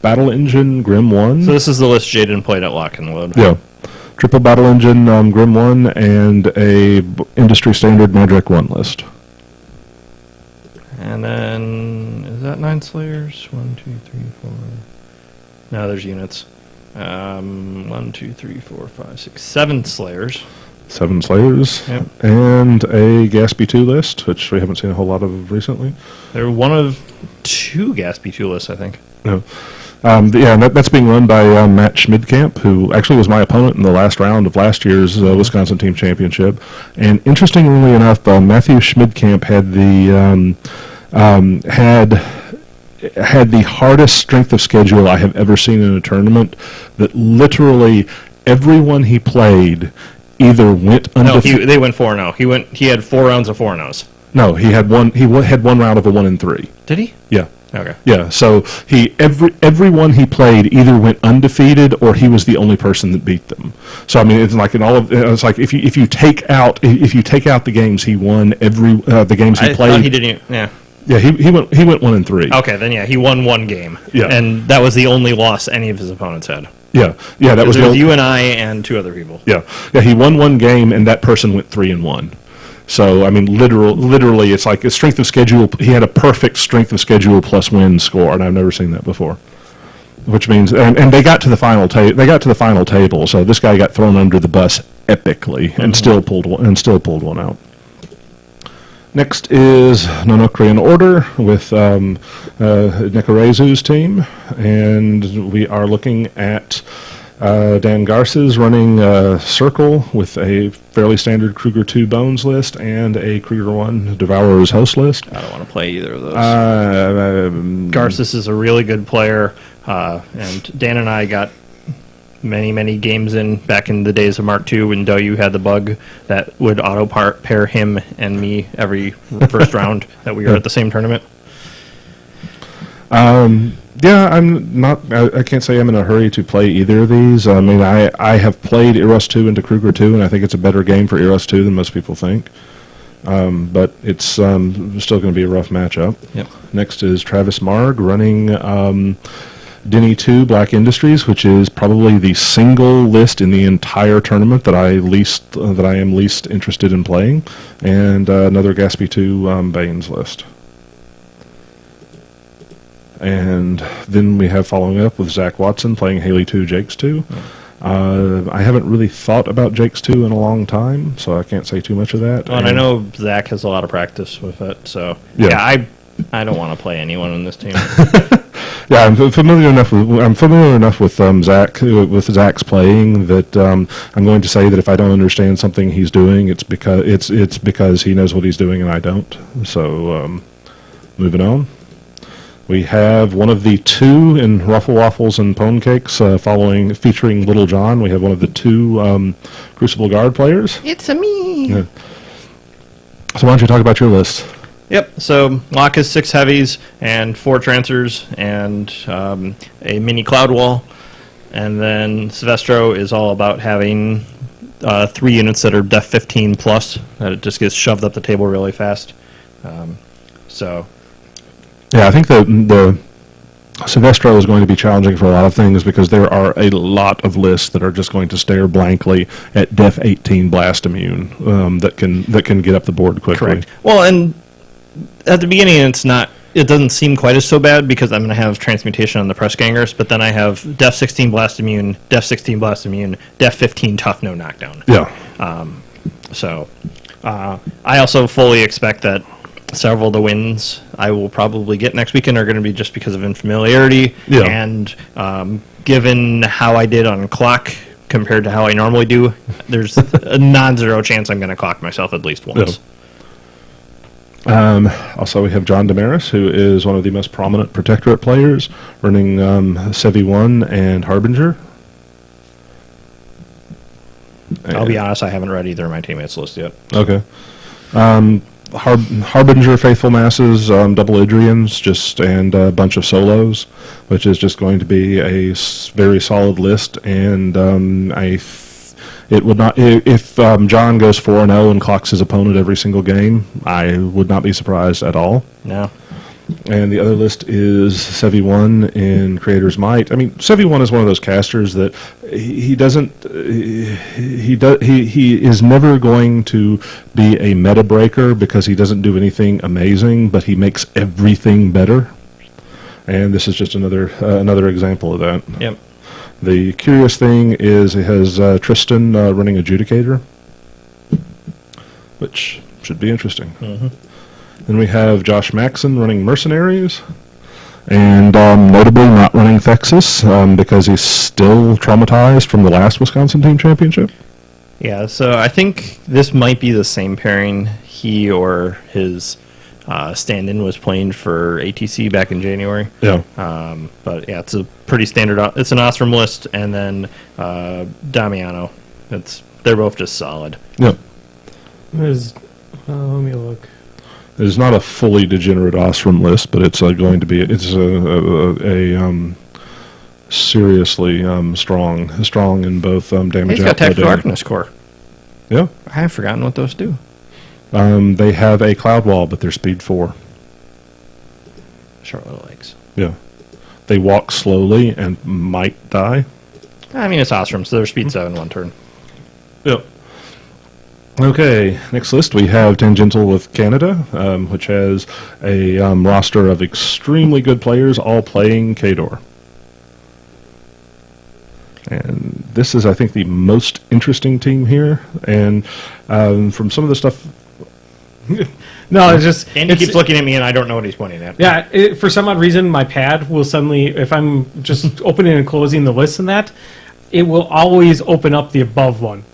Battle Engine Grim 1. this is the list Jaden played at Lock and Load. Yeah. Triple Battle Engine Grim 1 and a industry standard Madrak 1 list. And then, is that 9 Slayers? 1, 2, 3, 4. No, there's units. 1, 2, 3, 4, 5, 6, 7 Slayers. 7 Slayers. Yep. And a Gaspy 2 list, which we haven't seen a whole lot of recently. They're one of 2 Gaspy 2 lists, I think. No. That's being run by Matt Schmidkamp, who actually was my opponent in the last round of last year's Wisconsin Team Championship. And interestingly enough, Matthew Schmidkamp had the hardest strength of schedule I have ever seen in a tournament. That literally everyone he played either went undefeated. No, they went 4-0. He had 4 rounds of 4-0s. No, he had one. He had 1 round of a 1-3. Did he? Yeah. Okay. Yeah, so everyone he played either went undefeated or he was the only person that beat them. So I mean, it's like if you take out the games he won, the games he I played. thought he didn't. Yeah. Yeah, he went 1-3. Okay, then yeah, he won 1 game. Yeah. And that was the only loss any of his opponents had. Yeah, that was you and I and 2 other people. Yeah, he won 1 game and that person went 3-1. So I mean, literally, it's like a strength of schedule. He had a perfect strength of schedule plus win score, and I've never seen that before. Which means, and they got to the final table. So this guy got thrown under the bus epically, and still pulled one out. Next is Nonokrian Order with Nikorezu's team, and we are looking at Dan Garces running Circle with a fairly standard Kruger 2 Bones list and a Kruger 1 Devourer's Host list. I don't want to play either of those. Garces is a really good player, and Dan and I got many games in back in the days of Mark II when you had the bug that would pair him and me every first round that we were at the same tournament. Yeah, I'm not. I can't say I'm in a hurry to play either of these. I mean, I have played Eros 2 into Kruger 2, and I think it's a better game for Eros 2 than most people think. But it's still going to be a rough matchup. Yep. Next is Travis Marg running Denny 2 Black Industries, which is probably the single list in the entire tournament that I am least interested in playing, and another Gaspy 2 Banes list. And then we have following up with Zach Watson playing Haley 2, Jakes 2. I haven't really thought about Jakes 2 in a long time, so I can't say too much of that. Well, and I know Zach has a lot of practice with it, so yeah I don't want to play anyone on this team. Yeah, I'm familiar enough with Zach with Zach's playing that I'm going to say that if I don't understand something he's doing, it's because he knows what he's doing and I don't. So moving on, we have one of the two in Ruffle Waffles and Pone Cakes featuring Little John. We have one of the two Crucible Guard players. It's a me. Yeah. So why don't you talk about your list? Yep. So Locke is 6 heavies and 4 trancers and a mini cloud wall, and then Silvestro is all about having 3 units that are def 15 plus. That it just gets shoved up the table really fast. So Yeah, I think the Silvestro is going to be challenging for a lot of things because there are a lot of lists that are just going to stare blankly at def 18 blast immune that can get up the board quickly. correct. Well, and at the beginning, it doesn't seem quite as so bad because I'm going to have transmutation on the press gangers, but then I have def 16 blast immune, def 16 blast immune, def 15 tough no knockdown. Yeah. So I also fully expect that several of the wins I will probably get next weekend are going to be just because of infamiliarity. Yeah. And given how I did on clock compared to how I normally do, there's a non-zero chance I'm going to clock myself at least once. Yeah. Also, we have John Damaris, who is one of the most prominent Protectorate players, running Sevi 1 and Harbinger. I'll be honest, I haven't read either of my teammates' list yet. Okay. Harbinger, Faithful Masses, Double Idrians, and a bunch of solos, which is just going to be a very solid list. And it would not if John goes 4-0 and clocks his opponent every single game, I would not be surprised at all. No. And the other list is Sevi 1 in Creator's Might. I mean, Sevi 1 is one of those casters that he is never going to be a meta breaker because he doesn't do anything amazing, but he makes everything better. And this is just another example of that. Yep. The curious thing is it has Tristan running Adjudicator, which should be interesting. Mm-hmm. Then we have Josh Maxson running Mercenaries, and notably not running Thexus because he's still traumatized from the last Wisconsin Team Championship. Yeah, so I think this might be the same pairing he or his stand-in was playing for ATC back in January. Yeah. But yeah, it's a pretty standard. It's an Ostrom list, and then Damiano. They're both just solid. Yep. Let me look. It's not a fully degenerate Ostrom list, but it's going to be. It's a seriously strong in both damage. He's got output Tactical and- Arcanist Core. Yeah. I have forgotten what those do. They have a Cloud Wall, but they're speed 4. Short little legs. Yeah. They walk slowly and might die. I mean, it's Ostrom, so they're speed 7 one turn. Yep. Okay, next list we have Tangential with Canada, which has a roster of extremely good players all playing Kador. And this is, I think, the most interesting team here. And from some of the stuff... No, it's just... Andy it's, keeps looking at me, and I don't know what he's pointing at. Yeah, for some odd reason, my pad will suddenly, if I'm just opening and closing the list and that, it will always open up the above one.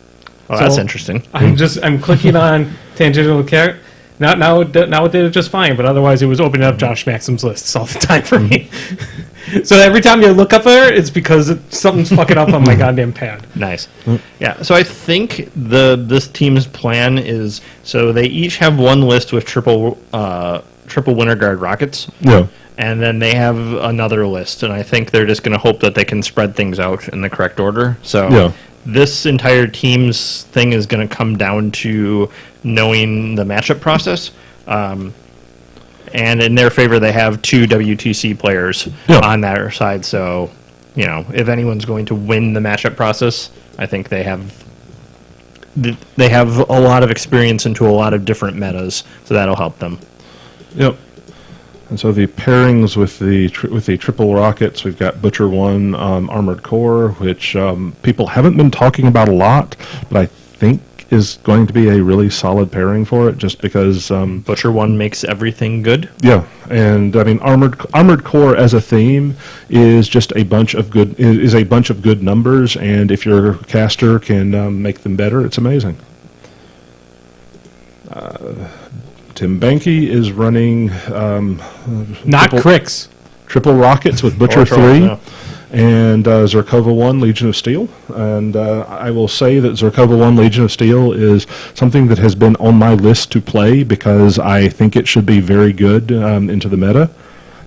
Oh, So that's interesting. I'm clicking on tangential character. Now it did it just fine, but otherwise it was opening up Josh Maxim's lists all the time for me. So every time you look up there, it's because something's fucking up on my goddamn pad. Nice. Yeah, so I think this team's plan is, so they each have one list with triple Winter Guard rockets. Yeah. And then they have another list, and I think they're just going to hope that they can spread things out in the correct order. So Yeah. this entire team's thing is going to come down to knowing the matchup process. And in their favor, they have 2 WTC players Yeah. on their side. So, if anyone's going to win the matchup process, I think they have a lot of experience into a lot of different metas, so that'll help them. Yep. And so the pairings with the triple rockets, we've got Butcher 1 Armored Core, which people haven't been talking about a lot, but I think is going to be a really solid pairing for it, just because... Butcher 1 makes everything good. Yeah, And I mean, armored core as a theme is just a bunch of good numbers, and if your caster can make them better, it's amazing. Tim Banky is running Not Cricks. triple rockets with Butcher Or 3 no. and Zerkova 1 Legion of Steel. And I will say that Zerkova 1 Legion of Steel is something that has been on my list to play because I think it should be very good into the meta,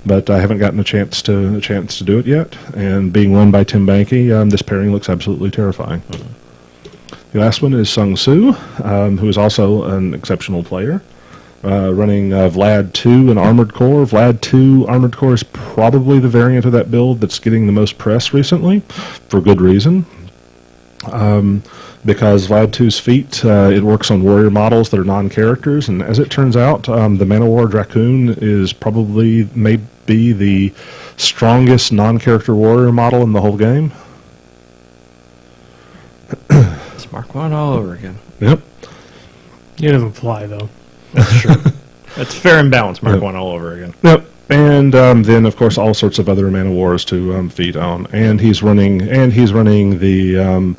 but I haven't gotten a chance to do it yet. And being run by Tim Banky, this pairing looks absolutely terrifying. The last one is Sung Soo, who is also an exceptional player. Running Vlad 2 and Armored Core. Vlad 2 Armored Core is probably the variant of that build that's getting the most press recently, for good reason. Because Vlad 2's feat, it works on warrior models that are non-characters, and as it turns out, the Manowar Dracoon is probably maybe the strongest non-character warrior model in the whole game. It's Mark 1 all over again. Yep. He doesn't fly, though. That's true. That's fair and balanced. Mark 1 all over again. Yep. And then, of course, all sorts of other Man of Wars to feed on. And he's running the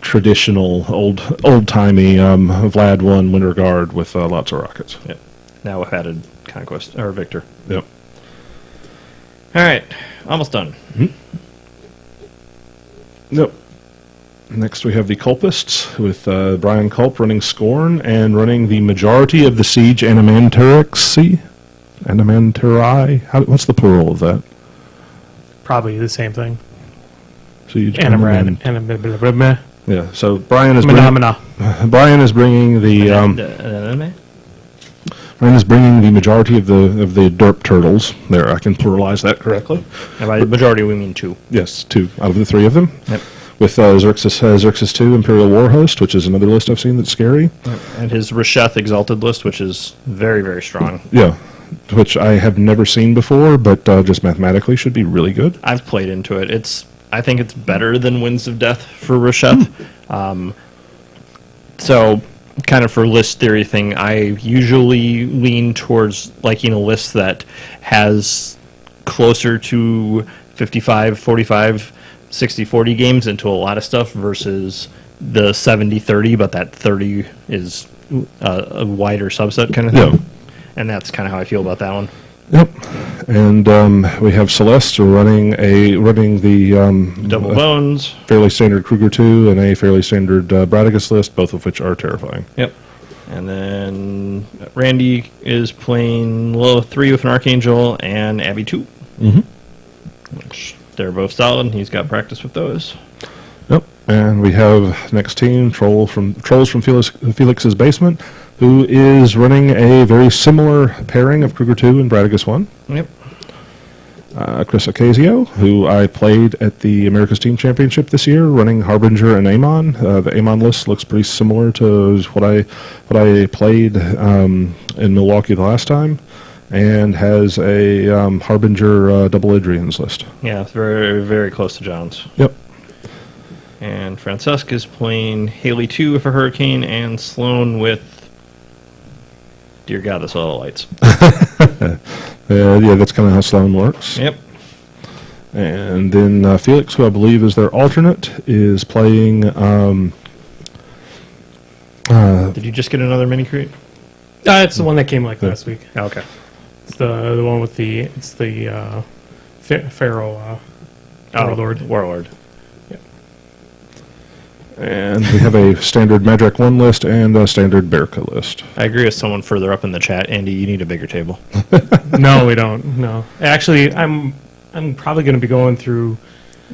traditional old timey Vlad 1 Winter Guard with lots of rockets. Yep. Now we've added Conquest or Victor. Yep. All right, almost done. Yep. Next, we have the Culpists with Brian Culp running Scorn and running the majority of the Siege Animanterics. Animanterai? What's the plural of that? Probably the same thing. Siege Animan. Yeah. So Brian is Phenomena. Brian is bringing the majority of the derp turtles. There, I can pluralize that correctly. And by the majority, we mean 2. Yes, 2 out of the 3 of them. Yep. With Xerxes 2 Imperial War Host, which is another list I've seen that's scary. And his Resheth Exalted list, which is very, very strong. Yeah, which I have never seen before, but just mathematically should be really good. I've played into it. I think it's better than Winds of Death for Resheth. So, kind of for list theory thing, I usually lean towards liking a list that has closer to 55, 45, 60-40 games into a lot of stuff versus the 70-30, but that 30 is a wider subset kind of thing. Yeah. And that's kind of how I feel about that one. Yep. And we have Celeste running the Double Bones. fairly standard Kruger 2 and a fairly standard Bradigus list, both of which are terrifying. Yep. And then Randy is playing Lilith 3 with an Archangel and Abby 2. Mm-hmm. Which they're both solid. He's got practice with those. Yep. And we have next team Trolls from Felix's Basement, who is running a very similar pairing of Kruger 2 and Bradigus 1. Yep. Chris Ocasio, who I played at the America's Team Championship this year, running Harbinger and Amon. The Amon list looks pretty similar to what I played in Milwaukee the last time, and has a Harbinger double Adrian's list. Yeah, it's very, very close to John's. Yep. And Francesca is playing Haley 2 for Hurricane and Sloan with... Dear God, that's all the lights. Yeah, that's kind of how Sloan works. Yep. And then Felix, who I believe is their alternate, is playing... Did you just get another mini crate? It's the one that came like last week. Oh, okay. It's the one with the Pharaoh Warlord. Warlord. And we have a standard Madrak 1 list and a standard Berka list. I agree with someone further up in the chat. Andy, you need a bigger table. No, we don't. No, actually, I'm probably going to be going through.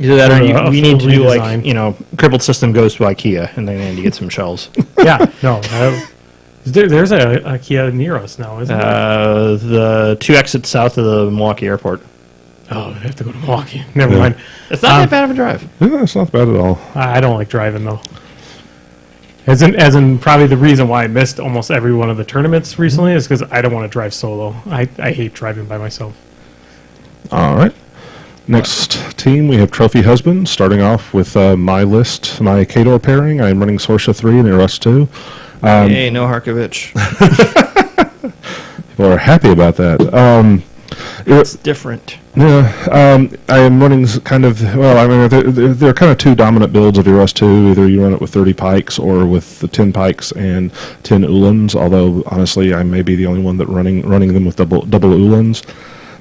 Either that or a we need to full do redesign. Crippled System goes to IKEA, and then Andy gets some shelves. Yeah, no. There's a IKEA near us now, isn't there? The 2 exits south of the Milwaukee airport. Oh, I have to go to Milwaukee. Never mind. It's not that bad of a drive. Yeah, it's not bad at all. I don't like driving though. As in probably the reason why I missed almost every one of the tournaments recently is because I don't want to drive solo. I hate driving by myself. All right. Next team, we have Trophy Husband, starting off with my list, my Kador pairing. I'm running Sorsha 3 and Eros 2. Hey, no Harkovich. People are happy about that. It's different. Yeah, I am running kind of, well, I mean, there are kind of two dominant builds of Eros 2. Either you run it with 30 pikes or with the 10 pikes and 10 Ulans, although, honestly, I may be the only one that running them with double Ulans.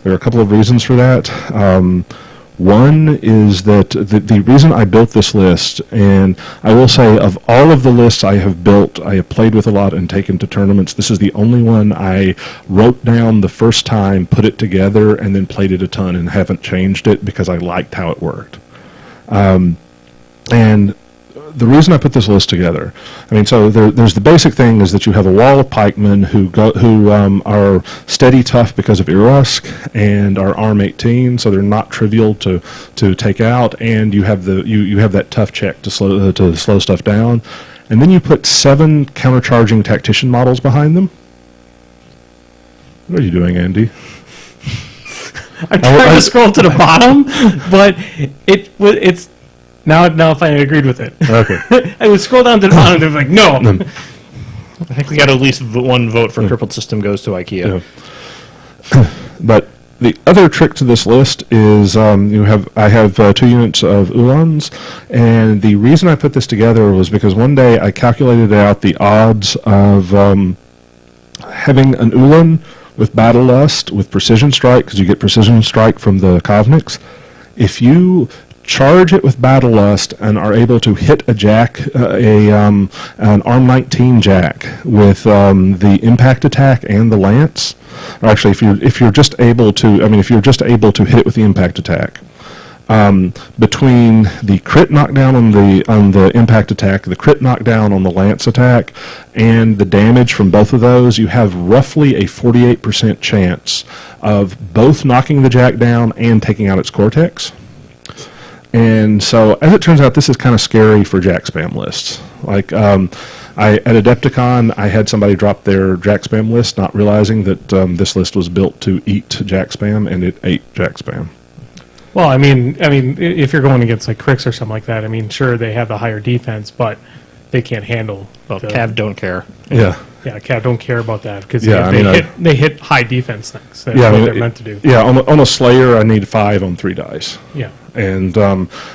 There are a couple of reasons for that. One is that the reason I built this list, and I will say of all of the lists I have built, I have played with a lot and taken to tournaments, this is the only one I wrote down the first time, put it together, and then played it a ton and haven't changed it because I liked how it worked. And the reason I put this list together, I mean, so there's the basic thing is that you have a wall of pikemen who are steady tough because of Eros and are arm 18, so they're not trivial to take out, and you have you have that tough check to slow stuff down, and then you put 7 countercharging tactician models behind them. What are you doing, Andy? I'm trying to scroll to the bottom, but it's now if I agreed with it. Okay. I would scroll down to the bottom and they're like, no. I think we got at least one vote for Crippled System goes to IKEA. Yeah. But the other trick to this list is I have 2 units of Ulans, and the reason I put this together was because one day I calculated out the odds of having an Ulan with Battle Lust with Precision Strike, because you get Precision Strike from the Kovniks. If you charge it with Battle Lust and are able to hit a jack, an Arm 19 jack with the impact attack and the lance, or actually if you're just able to hit it with the impact attack, between the crit knockdown on the impact attack, the crit knockdown on the lance attack, and the damage from both of those, you have roughly a 48% chance of both knocking the jack down and taking out its cortex. And so, as it turns out, this is kind of scary for jack spam lists. Like, at Adepticon, I had somebody drop their jack spam list, not realizing that this list was built to eat jack spam, and it ate jack spam. Well, I mean, if you're going against like Cricks or something like that, I mean, sure they have the higher defense, but they can't handle. Well, Cav don't care. Yeah. Yeah, Cav don't care about that because Yeah, they hit high defense things. That's Yeah, what they're meant to do. Yeah, on a Slayer, I need 5 on 3 dice. Yeah. And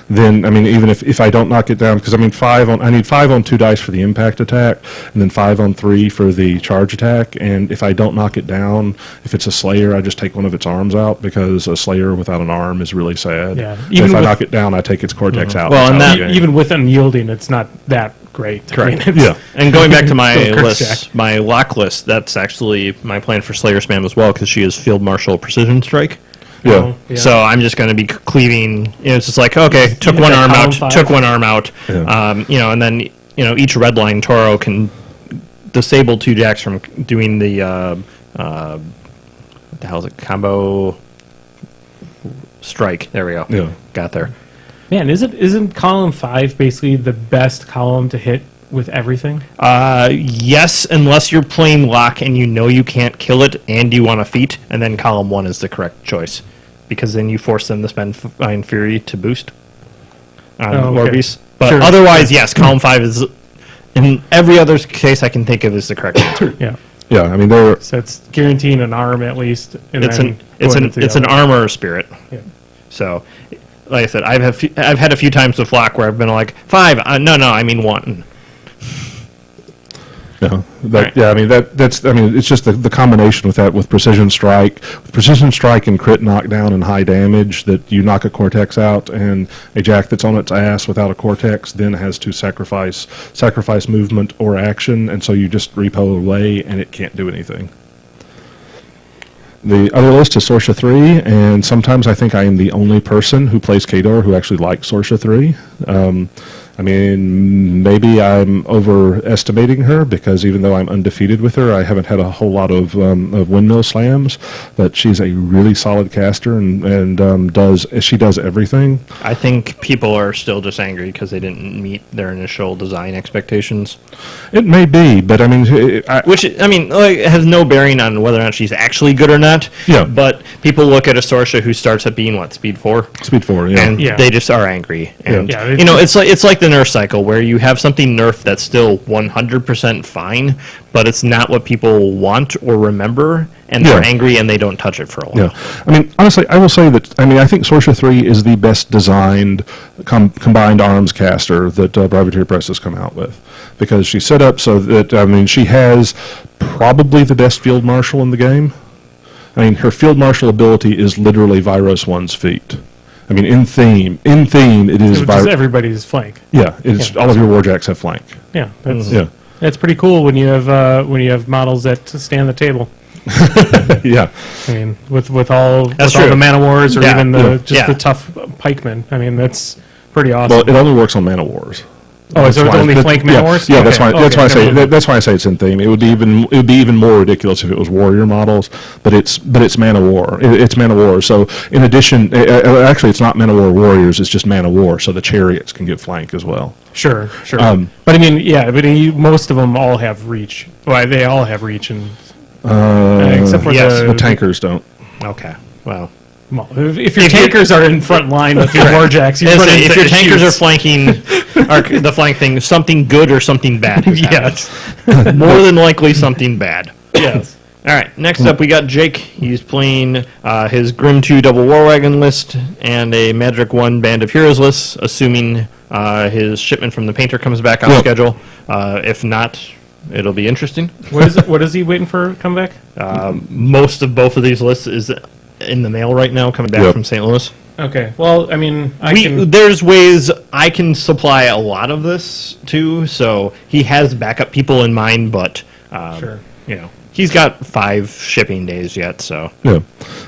then, I mean, even if I don't knock it down, because I need 5 on 2 dice for the impact attack, and then 5 on 3 for the charge attack. And if I don't knock it down, if it's a Slayer, I just take one of its arms out, because a Slayer without an arm is really sad. Yeah. And if I knock it down, I take its cortex out. Well, and that Even with unyielding, it's not that great. Correct. I mean, Yeah. And going back to my Still a Kirk list, Jack. my lock list, that's actually my plan for Slayer Spam as well, because she is Field Marshal Precision Strike. Yeah. Yeah. So I'm just going to be cleaving. It's just like, okay, took hit one that arm column out, 5. took one arm out. Yeah. And then each red line Toro can disable 2 jacks from doing the what the hell is it? Combo strike. There we go. Yeah. Got there. Man, isn't column 5 basically the best column to hit with everything? Yes, unless you're playing lock and you know you can't kill it and you want a feat, and then column 1 is the correct choice, because then you force them to spend Fine Fury to boost on War Beast. But Sure. otherwise, yes, column 5 is, in every other case I can think of, is the correct answer. Yeah. Yeah, I mean, they're... So it's guaranteeing an arm at least. And It's then an armor or spirit. Yeah. So, like I said, I've had a few times with lock where I've been like 5. No, I mean 1. Yeah, Right. yeah. I mean it's just the combination with that, with precision strike and crit knockdown and high damage, that you knock a cortex out, and a jack that's on its ass without a cortex then has to sacrifice movement or action, and so you just repo away and it can't do anything. The other list is Sorsha 3, and sometimes I think I am the only person who plays Khador who actually likes Sorsha 3. I mean, maybe I'm overestimating her, because even though I'm undefeated with her, I haven't had a whole lot of windmill slams, but she's a really solid caster and does everything. I think people are still just angry because they didn't meet their initial design expectations. It may be, but I mean... Which, I mean, like, it has no bearing on whether or not she's actually good or not. Yeah. But people look at a Sorsha who starts at being, what, speed 4? Speed 4, yeah. And Yeah. they just are angry. And, Yeah, it's like the nerf cycle where you have something nerfed that's still 100% fine, but it's not what people want or remember, and they're Yeah. angry and they don't touch it for a while. Yeah, I mean, honestly, I will say that. I mean, I think Sorcerer 3 is the best designed combined arms caster that Privateer Press has come out with, because she's set up so that, I mean, she has probably the best field marshal in the game. I mean, her field marshal ability is literally Virus 1's feat. I mean, in theme, it is Which is everybody's flank. Yeah, it's Yeah. all of your warjacks have flank. Yeah, that's Yeah, that's pretty cool when you have models that stand the table. yeah, I mean, with all That's all true. the mana wars or Yeah. even Yeah. the tough pikemen. I mean, that's pretty awesome. well, it only works on Mana Wars. Oh, That's so it's why- only that- flank yeah, mana wars? Yeah, that's Okay. why. That's Okay, why I say never mind. that's why I say it's in theme. It would be even more ridiculous if it was warrior models, but it's Mana War. It's Mana War. So in addition, actually, it's not Mana War warriors. It's just Mana War. So the chariots can get flank as well. Sure. Um, But I mean, yeah, but most of them all have reach. Well, they all have reach, and except for yes, The tankers don't. Okay. Well, well, if your If you- tankers are in front line with your warjacks, you run into if your tankers are issues. flanking the flank thing, something good or something bad has happened. Yes. More than likely something bad. Yes. All right, next up we got Jake. He's playing his Grim 2 Double War Wagon list and a Magic 1 Band of Heroes list, assuming his shipment from the painter comes back on Yep. schedule. If not, it'll be interesting. What is he waiting for comeback? Most of both of these lists is in the mail right now, coming back Yep. from St. Louis. Okay. Well, I mean, I can. There's ways I can supply a lot of this too, so he has backup people in mind, but Sure. you know, he's got 5 shipping days yet, so Yeah,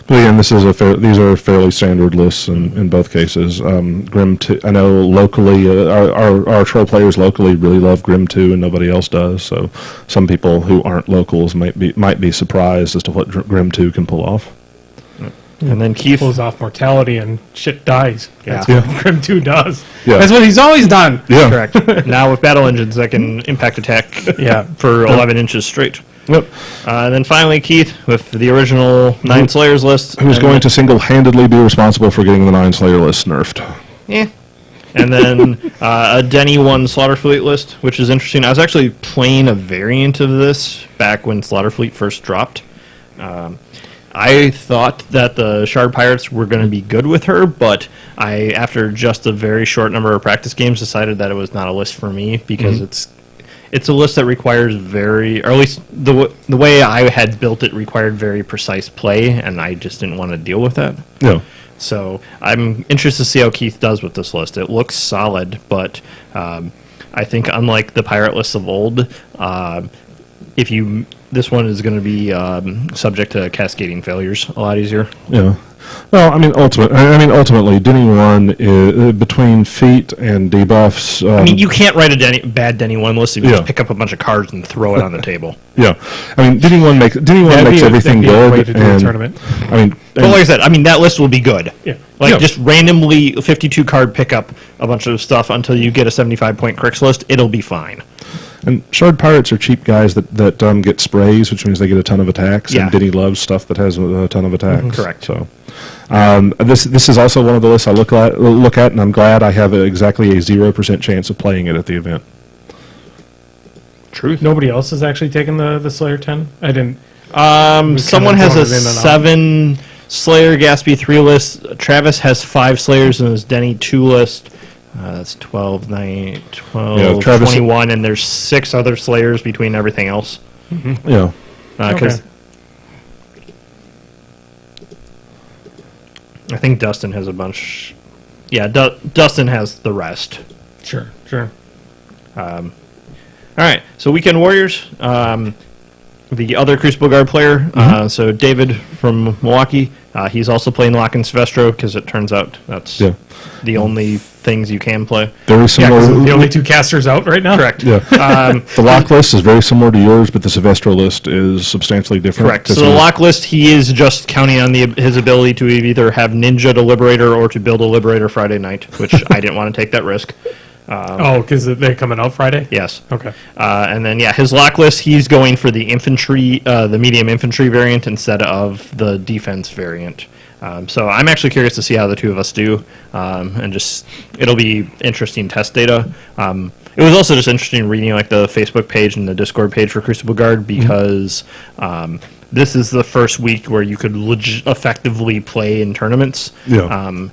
but again, these are fairly standard lists in both cases. Grim 2, I know locally, our troll players locally really love Grim 2, and nobody else does. So some people who aren't locals might be surprised as to what Grim 2 can pull off. and then Keith. Pulls off mortality and shit dies. That's Yeah. what Grim 2 does. Yeah. That's what he's always done. Yeah, Correct. Now with battle engines that can impact attack Yeah. for 11 inches straight. Yep. And then finally Keith with the original 9 Slayers list. Who's and going to single-handedly be responsible for getting the 9 Slayer list nerfed? Yeah. And then a Denny 1 Slaughterfleet list, which is interesting. I was actually playing a variant of this back when Slaughterfleet first dropped. I thought that the Shard Pirates were going to be good with her, but I, after just a very short number of practice games, decided that it was not a list for me because it's a list that requires very, or at least the way I had built it required very precise play, and I just didn't want to deal with that. Yeah. So I'm interested to see how Keith does with this list. It looks solid, but I think unlike the pirate lists of old, this one is going to be subject to cascading failures a lot easier. Yeah. Well, I mean, ultimately, Denny 1 is between feat and debuffs. I mean, you can't write a bad Denny 1 list if you Yeah. just pick up a bunch of cards and throw it on the table. Yeah, I mean, Denny 1 makes everything that'd be a way good. to do a And tournament. I mean, But like I said, I mean, that list will be good. Yeah. Like, Yeah. just randomly 52 card pick up a bunch of stuff until you get a 75-point Cricks list. It'll be fine. and Shard Pirates are cheap guys that get sprays, which means they get a ton of attacks. Yeah. And Denny loves stuff that has a ton of attacks. Correct. So, this is also one of the lists I look at, and I'm glad I have exactly a 0% chance of playing it at the event. Truth. Nobody else has actually taken the Slayer 10? I didn't. Someone has kinda a going it in and out. 7 Slayer Gatsby 3 list. Travis has 5 Slayers in his Denny 2 list. That's 12, 9, 12, Yeah, Travis- 21, and there's 6 other Slayers between everything else. Yeah. Because Okay. I think Dustin has a bunch. Yeah, Dustin has the rest. Sure. All right, so Weekend Warriors. The other Crucible Guard player, so David from Milwaukee, he's also playing Lock and Silvestro because it turns out that's Yeah. the only things you can play. Very Yeah, similar. 'cause the only 2 casters out right now? Correct. Yeah. The lock list is very similar to yours, but the Silvestro list is substantially different. Correct. So the lock list, he is just counting on his ability to either have Ninja to Liberator or to build a Liberator Friday night, which I didn't want to take that risk. Oh, because they're coming out Friday? Yes. Okay. And then, his lock list, he's going for the infantry, the medium infantry variant instead of the defense variant. So I'm actually curious to see how the two of us do, and just it'll be interesting test data. It was also just interesting reading like the Facebook page and the Discord page for Crucible Guard because this is the first week where you could effectively play in tournaments. Yeah.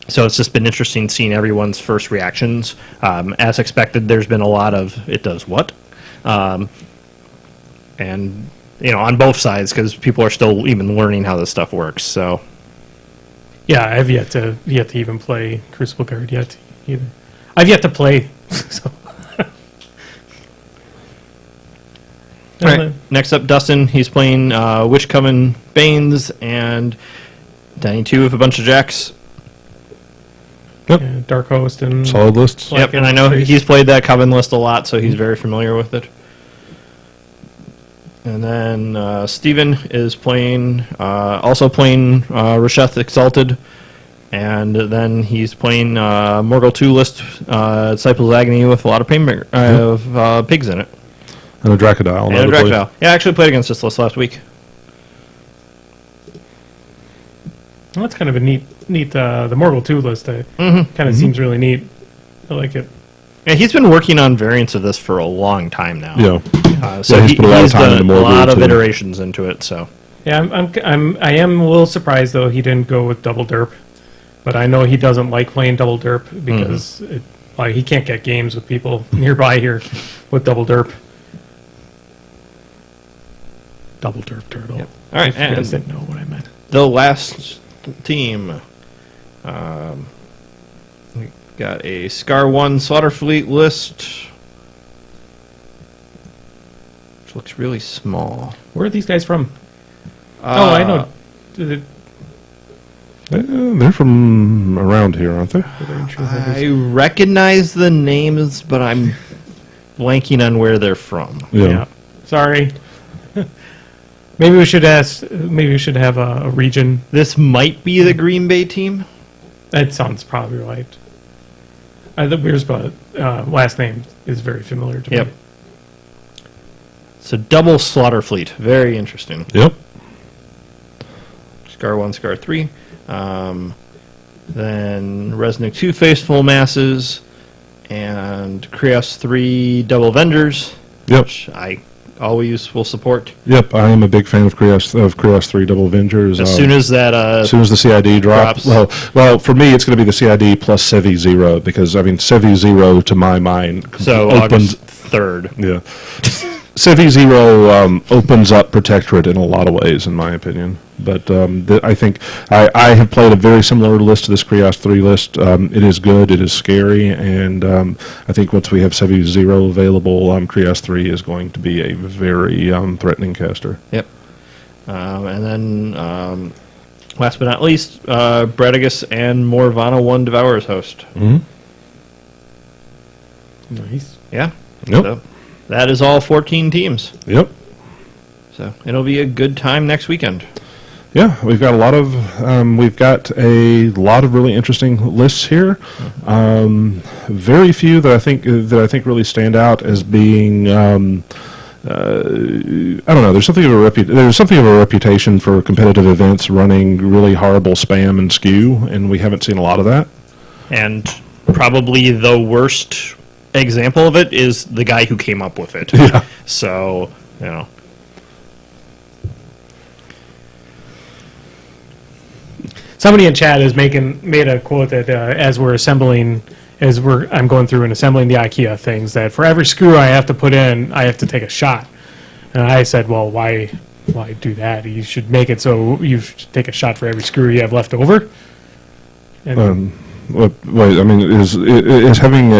So it's just been interesting seeing everyone's first reactions. As expected, there's been a lot of "it does what," and on both sides because people are still even learning how this stuff works. So Yeah, I've yet to even play Crucible Guard yet either. I've yet to play. So. All right. Next up, Dustin. He's playing Witch Coven Banes and Danny 2 with a bunch of jacks. Yep. Yeah, Dark Host and Solid lists. Black Yep, and I know Priest. he's played that Coven list a lot, so he's very familiar with it. And then Steven is also playing Rasheth Exalted. And then he's playing Morgul 2 list, Disciples Agony with a lot of pigs in it. And a Dracodile. And a Dracodile. Yeah, I actually played against this list last week. Well, that's kind of a neat. The Morgul 2 list kind of seems really neat. I like it. Yeah, he's been working on variants of this for a long time now. Yeah. So he's put a lot of he's time done into a lot Morgul of too. iterations into it. So Yeah, I am a little surprised though he didn't go with double derp, but I know he doesn't like playing double derp because he can't get games with people nearby here with double derp. Double derp turtle. Yep. All right, If you guys and didn't know what I meant. the last team. We got a Scar 1 Slaughter Fleet list, which looks really small. Where are these guys from? I know. They're from around here, aren't they? I recognize the names, but I'm blanking on where they're from. Yeah. Sorry. Maybe we should ask. Maybe we should have a region. This might be the Green Bay team. That sounds probably right. The Weir's last name is very familiar to Yep. me. So double Slaughter Fleet. Very interesting. Yep. Scar 1, Scar 3. Then Resnick 2 Faithful Masses. And Krios 3 Double Vendors. Yep. Which I always will support. Yep. I am a big fan of Krios 3 Double Avengers. As soon as that... as soon as the CID drops. Well, for me, it's going to be the CID plus Sevi 0 because, I mean, Sevi 0 to my mind So opens... August 3rd. Yeah. Sevi 0 opens up Protectorate in a lot of ways, in my opinion. But I think I have played a very similar list to this Krios 3 list. It is good, it is scary, and I think once we have Sevi 0 available, Krios 3 is going to be a very threatening caster. Yep. And then, last but not least, Bredigus and Morvana 1 Devourer's Host. Mm-hmm. Nice. Yeah. Yep. So that is all 14 teams. Yep. So it'll be a good time next weekend. Yeah, we've got a lot of really interesting lists here. Very few that I think really stand out as being. I don't know. There's something of a reputation for competitive events running really horrible spam and skew, and we haven't seen a lot of that. And probably the worst example of it is the guy who came up with it. Yeah. So, Somebody in chat has made a quote that I'm going through and assembling the IKEA things, that for every screw I have to put in, I have to take a shot. And I said, well, why do that? You should make it so you should take a shot for every screw you have left over. And Wait, I mean, is having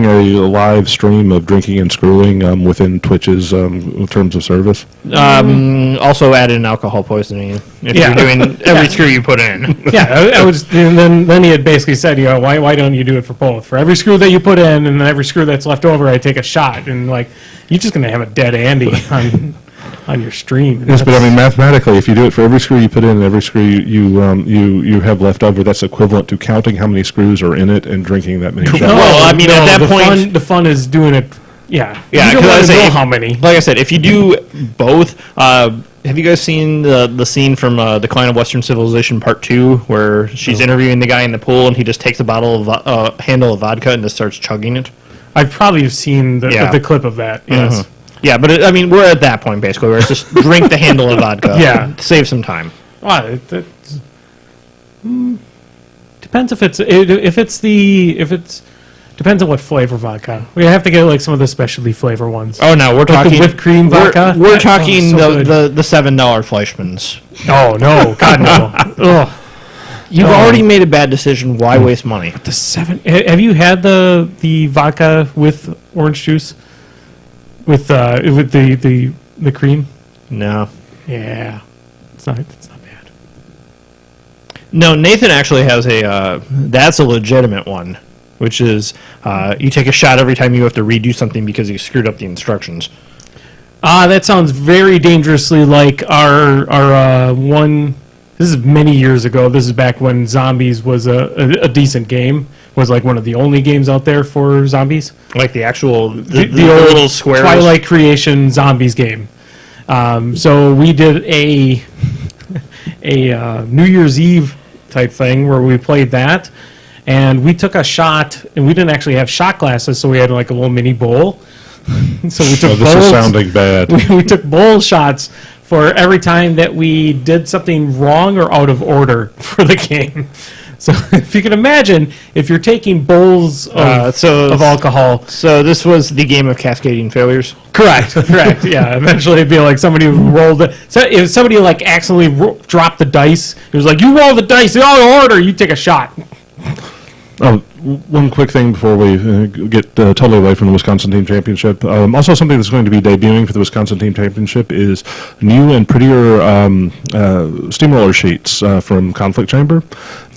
a live stream of drinking and screwing within Twitch's terms of service? also add in alcohol poisoning if Yeah. you're doing every screw you put in. yeah, I was. And then he had basically said, why don't you do it for both? For every screw that you put in, and then every screw that's left over, I take a shot. And you're just gonna have a dead Andy on your stream. Yes, but I mean, mathematically, if you do it for every screw you put in and every screw you have left over, that's equivalent to counting how many screws are in it and drinking that many shots. Well, I mean, at that point- the fun is doing it Yeah. Yeah, You don't 'cause I want to say know if- how many. Like I said, if you do both, have you guys seen the scene from Decline of Western Civilization Part 2 where she's interviewing the guy in the pool and he just takes a bottle of handle of vodka and just starts chugging it? I've probably seen Yeah. the clip of that. Yes. Mhm. Yeah, but I mean, we're at that point basically where it's just drink the handle of vodka. Yeah. Save some time. Well, depends depends on what flavor vodka. We have to get like some of the specialty flavor ones. Oh no, we're the talking whipped cream vodka? We're Oh, talking so the $7 Fleischmann's. Oh no, God no. Ugh. You've Oh. already made a bad decision. Why waste money? The 7. Have you had the vodka with orange juice? With the cream? No. Yeah, it's not bad. No, Nathan actually has that's a legitimate one, which is you take a shot every time you have to redo something because you screwed up the instructions. That sounds very dangerously like our one. This is many years ago. This is back when Zombies was a decent game. Was like one of the only games out there for zombies. Like the actual the old little squares. Twilight Creation Zombies game. So we did a New Year's Eve type thing where we played that, and we took a shot, and we didn't actually have shot glasses, so we had like a little mini bowl. So we took This is bowls. sounding bad. We took bowl shots for every time that we did something wrong or out of order for the game. So if you can imagine, if you're taking bowls of alcohol. So this was the game of cascading failures. Correct. Yeah, eventually it'd be like somebody rolled it. So if somebody like accidentally dropped the dice, it was like, you roll the dice, out of order, you take a shot. Oh, one quick thing before we get totally away from the Wisconsin Team Championship. Also, something that's going to be debuting for the Wisconsin Team Championship is new and prettier steamroller sheets from Conflict Chamber.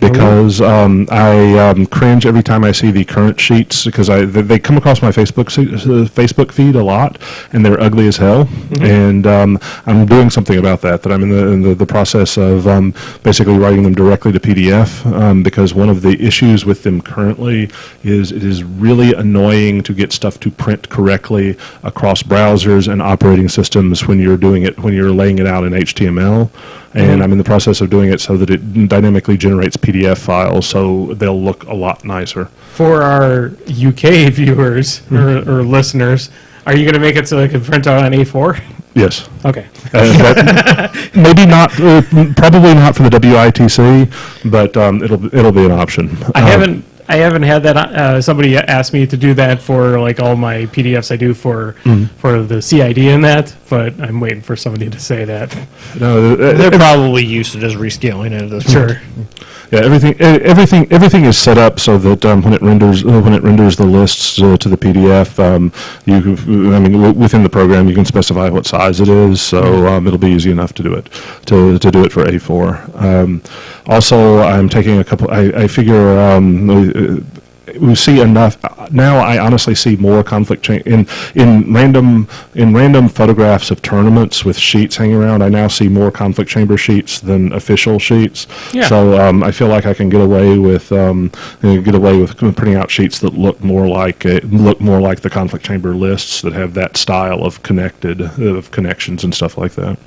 Because I cringe every time I see the current sheets because they come across my Facebook feed a lot, and they're ugly as hell. And I'm doing something about that. I'm in the process of basically writing them directly to PDF because one of the issues with them currently is it is really annoying to get stuff to print correctly across browsers and operating systems when you're laying it out in HTML. And I'm in the process of doing it so that it dynamically generates PDF files, so they'll look a lot nicer. For our UK viewers or listeners, are you going to make it so they can print out on A4? Yes. Okay. Maybe not, probably not for the WITC, but it'll be an option. I haven't had that. Somebody asked me to do that for like all my PDFs I do for the CID and that, but I'm waiting for somebody to say that. No, They're probably used to just rescaling it at this point. Sure. yeah, everything is set up so that when it renders the lists to the PDF, within the program you can specify what size it is, so it'll be easy enough to do it for A4. Also, I'm taking a couple. I figure we see enough now. I honestly see more conflict in random photographs of tournaments with sheets hanging around. I now see more conflict chamber sheets than official sheets. Yeah. So I feel like I can get away with printing out sheets that look more like the conflict chamber lists that have that style of connections and stuff like that.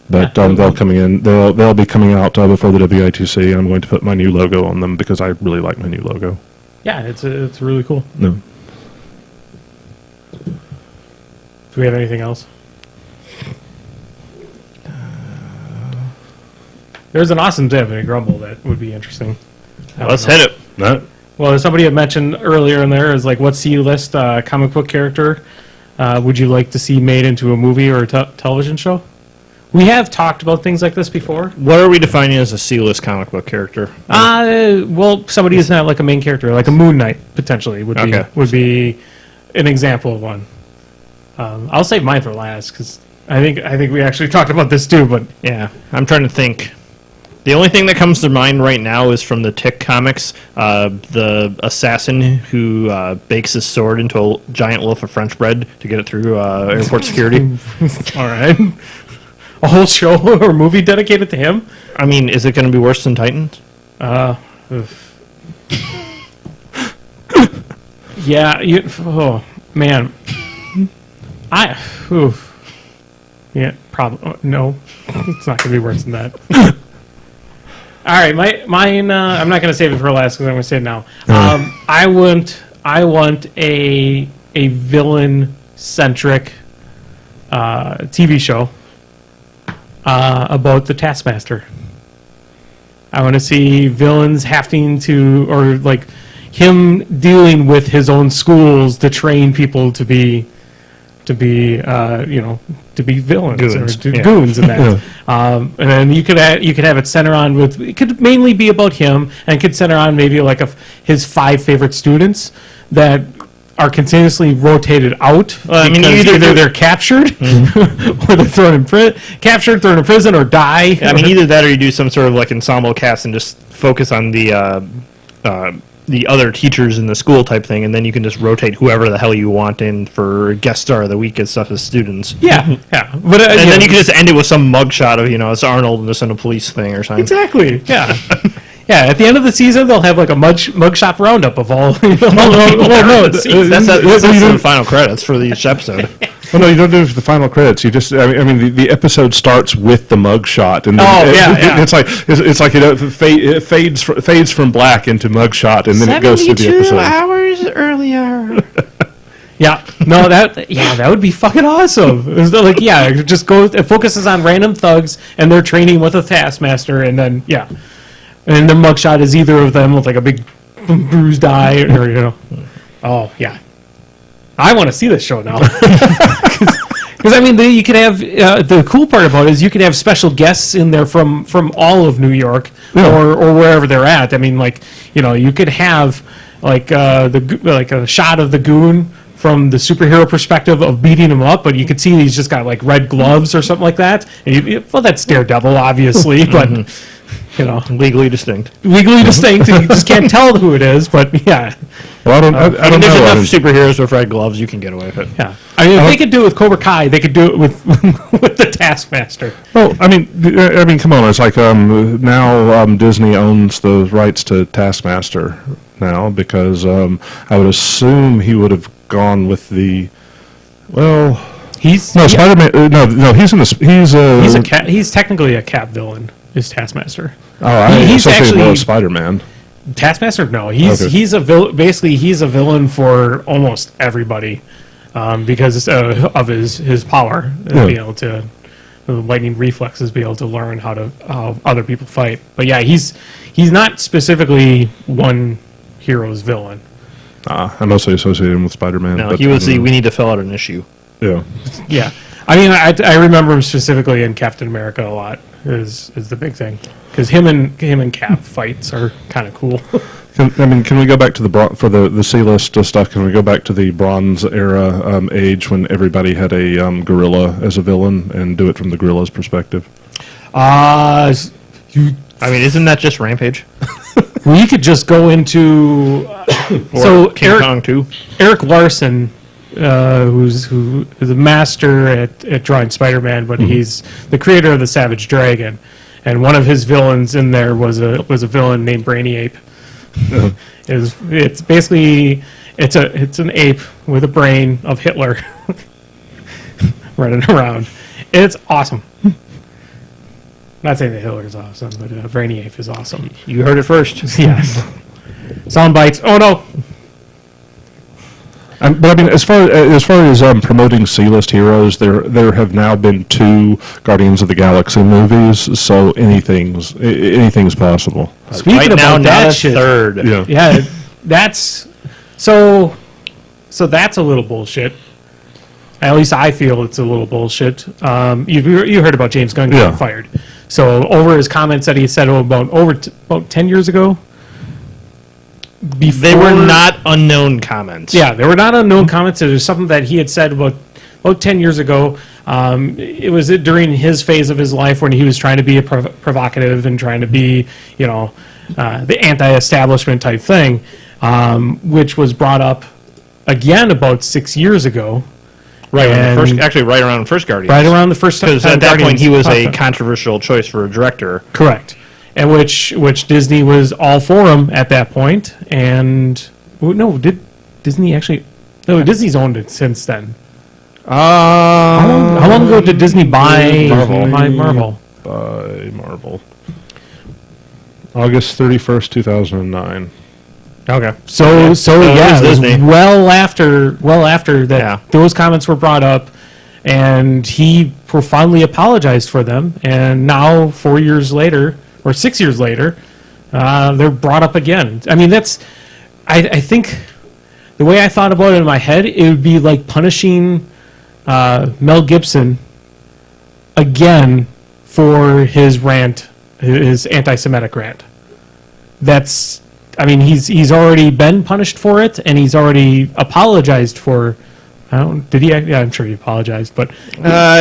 But they'll be coming out before the WITC, and I'm going to put my new logo on them because I really like my new logo. Yeah, it's really cool. No. Do we have anything else? There's an awesome Zappity Grumble that would be interesting. Let's hit it. No. Well, somebody had mentioned earlier in there is like, what C-list comic book character would you like to see made into a movie or a television show? We have talked about things like this before. What are we defining as a C-list comic book character? Well, somebody who's not like a main character, like a Moon Knight potentially would be an example of one. I'll save mine for last because I think we actually talked about this too. But Yeah, I'm trying to think. The only thing that comes to mind right now is from the Tick comics, the assassin who bakes his sword into a giant loaf of French bread to get it through airport security. all right, a whole show or movie dedicated to him. I mean, is it going to be worse than Titans? Yeah. Man, yeah, probably no. It's not going to be worse than that. All right, mine. I'm not going to save it for last because I'm going to say it now. I want a villain centric TV show about the Taskmaster. I want to see villains having to, or like him dealing with his own schools to train people to be villains or goons in that. And then you could have it center on with, it could mainly be about him, and it could center on maybe like his 5 favorite students that are continuously rotated out. I mean, either they're captured, or they're thrown in prison, or die. I mean, either that or you do some sort of like ensemble cast and just focus on the other teachers in the school type thing, and then you can just rotate whoever the hell you want in for guest star of the week and stuff as students. Yeah. But then you can just end it with some mugshot of, it's Arnold just in a police thing or something. Exactly. Yeah. Yeah, at the end of the season, they'll have like a mugshot roundup of all. That's the final credits for each episode. Well, no, you don't do it for the final credits. You just, I mean, the episode starts with the mugshot, and then it's like it fades from black into mugshot, and then it goes through the episode. 72 hours earlier. Yeah, no, that would be fucking awesome. It just goes. It focuses on random thugs and their training with a Taskmaster, and then and the mugshot is either of them with like a big bruised eye, or oh yeah. I want to see this show now. Because I mean, you could have the cool part about it is you could have special guests in there from all of New York or wherever they're at. I mean, like you could have like a shot of the goon from the superhero perspective of beating him up, but you could see he's just got like red gloves or something like that. And that's Daredevil, obviously, but legally distinct. And you just can't tell who it is. But yeah. Well, I don't know. There's enough superheroes with red gloves. You can get away with it. Yeah, I mean, if they could do it with Cobra Kai, they could do it with the Taskmaster. Well, I mean, come on. It's like now Disney owns the rights to Taskmaster now, because I would assume he would have gone with the Spider-Man. No, he's in the he's technically a Cap villain. Is Taskmaster? Oh, he's actually Spider-Man. Taskmaster? No, he's a villain. Basically, he's a villain for almost everybody because of his power, being able to the lightning reflexes, be able to learn how other people fight. But yeah, he's not specifically one hero's villain. I mostly associate him with Spider-Man. No, he was we need to fill out an issue. Yeah. Yeah, I mean, I remember him specifically in Captain America a lot. Is the big thing, because him and Cap fights are kind of cool. Can we go back to the C-list stuff? Can we go back to the Bronze Era age when everybody had a gorilla as a villain and do it from the gorilla's perspective? Isn't that just Rampage? We could just go into King Kong 2. Eric Larson, who's a master at drawing Spider-Man, but he's the creator of the Savage Dragon, and one of his villains in there was a villain named Brainy Ape. It's basically it's an ape with a brain of Hitler running around. It's awesome. Not saying that Hitler's awesome, but Brainy Ape is awesome. You heard it first. Yes. Sound bites. Oh no. But I mean, as far as promoting C-list heroes, there have now been 2 Guardians of the Galaxy movies, so anything's possible. Speaking right about now, that not a shit, third. Yeah, that's so that's a little bullshit. At least I feel it's a little bullshit. You heard about James Gunn getting fired. So over his comments that he said about 10 years ago. They were not unknown comments. Yeah, they were not unknown comments. It was something that he had said about 10 years ago. It was during his phase of his life when he was trying to be provocative and trying to be, the anti-establishment type thing, which was brought up again about 6 years ago. Right, right around the first Guardians. Right around the first time. Because at that point he was a controversial choice for a director. Correct. And which Disney was all for him at that point. And no, did Disney actually No, Disney's owned it since then. How How long ago did Disney buy Marvel. Marvel? By Marvel. August 31st, 2009. Okay. So it yeah, was it was Disney. well after that Yeah. those comments were brought up, and he profoundly apologized for them. And now 4 years later, or 6 years later, they're brought up again. I mean, I think the way I thought about it in my head, it would be like punishing Mel Gibson again for his rant, his anti-Semitic rant. I mean, he's already been punished for it, and he's already apologized for. Did he? Yeah, I'm sure he apologized, but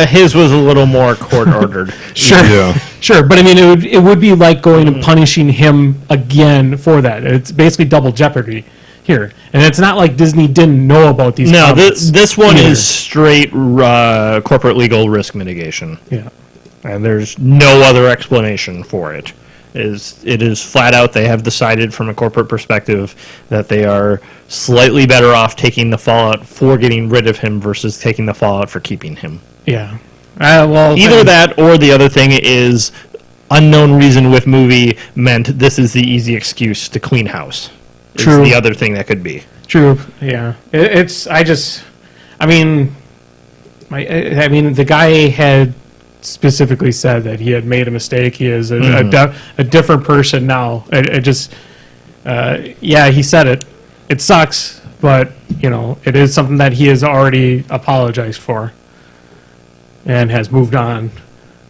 his was a little more court ordered. sure, Yeah. sure. But I mean, it would be like going and punishing him again for that. It's basically double jeopardy here, and it's not like Disney didn't know about these. No, comments this one either. is straight corporate legal risk mitigation, Yeah. and there's no other explanation for it. It is flat out they have decided from a corporate perspective that they are slightly better off taking the fallout for getting rid of him versus taking the fallout for keeping him. Yeah. Well, Either that or the other thing is unknown reason with movie meant this is the easy excuse to clean house. Is True. the other thing that could be. True. Yeah. I mean, the guy had specifically said that he had made a mistake. He is a different person now. He said it. It sucks, but it is something that he has already apologized for and has moved on.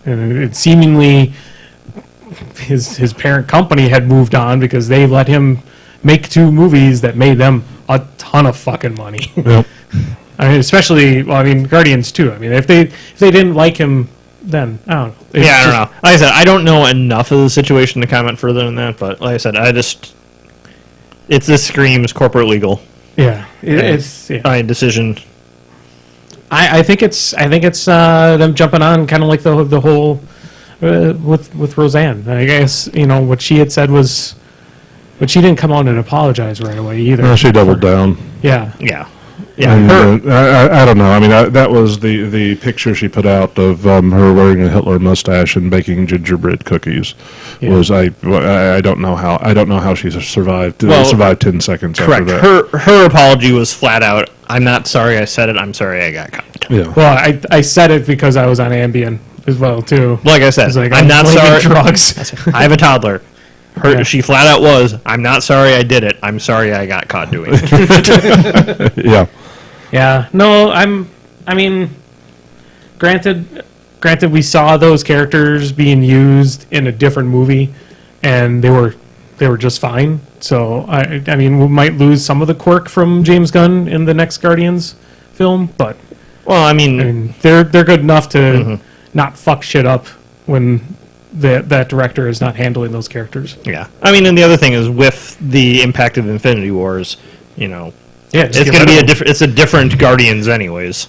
And it seemingly his parent company had moved on because they let him make 2 movies that made them a ton of fucking money. Yep. I mean, especially, Guardians too. I mean, if they didn't like him, then I don't know. It's I don't just- know. Like I said, I don't know enough of the situation to comment further than that. But like I said, this screams corporate legal. Yeah, it's. Yeah. Decision. I think it's them jumping on kind of like the whole with Roseanne. I guess what she had said was, but she didn't come out and apologize right away either. No, she doubled down. Yeah. Yeah. And, Her, I don't know. I mean, that was the picture she put out of her wearing a Hitler mustache and baking gingerbread cookies. Yeah. I don't know how she survived. Well, survived 10 seconds correct. after that. Her apology was flat out. I'm not sorry I said it. I'm sorry I got caught. Yeah. Well, I said it because I was on Ambien as well too. Like I said, It's like, I'm not blaming sorry. drugs. I have a toddler. Yeah. She flat out was. I'm not sorry I did it. I'm sorry I got caught doing it. Yeah. Yeah. No, I mean, granted, we saw those characters being used in a different movie, and they were just fine. So I mean, we might lose some of the quirk from James Gunn in the next Guardians film, but Well, I I mean, mean, they're good enough to not fuck shit up when that director is not handling those characters. yeah. I mean, and the other thing is with the impact of Infinity Wars, Yeah, it's going to be it's a different Guardians anyways.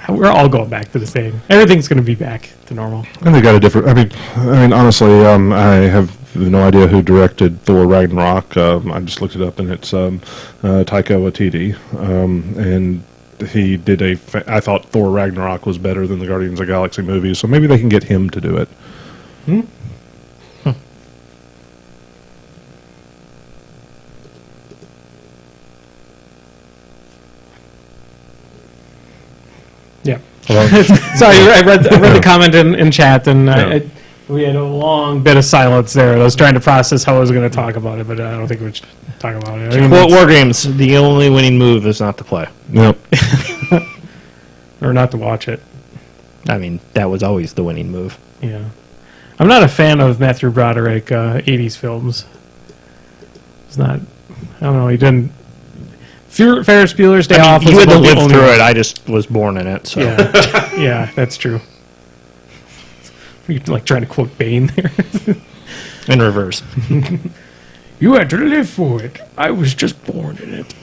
We're all going back to the same. Everything's going to be back to normal. And they got a different. I mean, honestly, I have no idea who directed Thor Ragnarok. I just looked it up, and it's Taika Waititi, and he did I thought Thor Ragnarok was better than the Guardians of the Galaxy movies, so maybe they can get him to do it. Yeah. Hello? Sorry, I read the comment in chat, and Yeah. we had a long bit of silence there. I was trying to process how I was going to talk about it, but I don't think we should talk about it. I mean, Quote it's- War Games, the only winning move is not to play. Yep. or not to watch it. I mean, that was always the winning move. Yeah. I'm not a fan of Matthew Broderick 80s films. It's not. I don't know. He didn't. Ferris Bueller's Day Off. You was had to about the live only through one. it. I just was born in it, so. Yeah, yeah, that's true. You're like trying to quote Bane there. In reverse. You had to live for it. I was just born in it.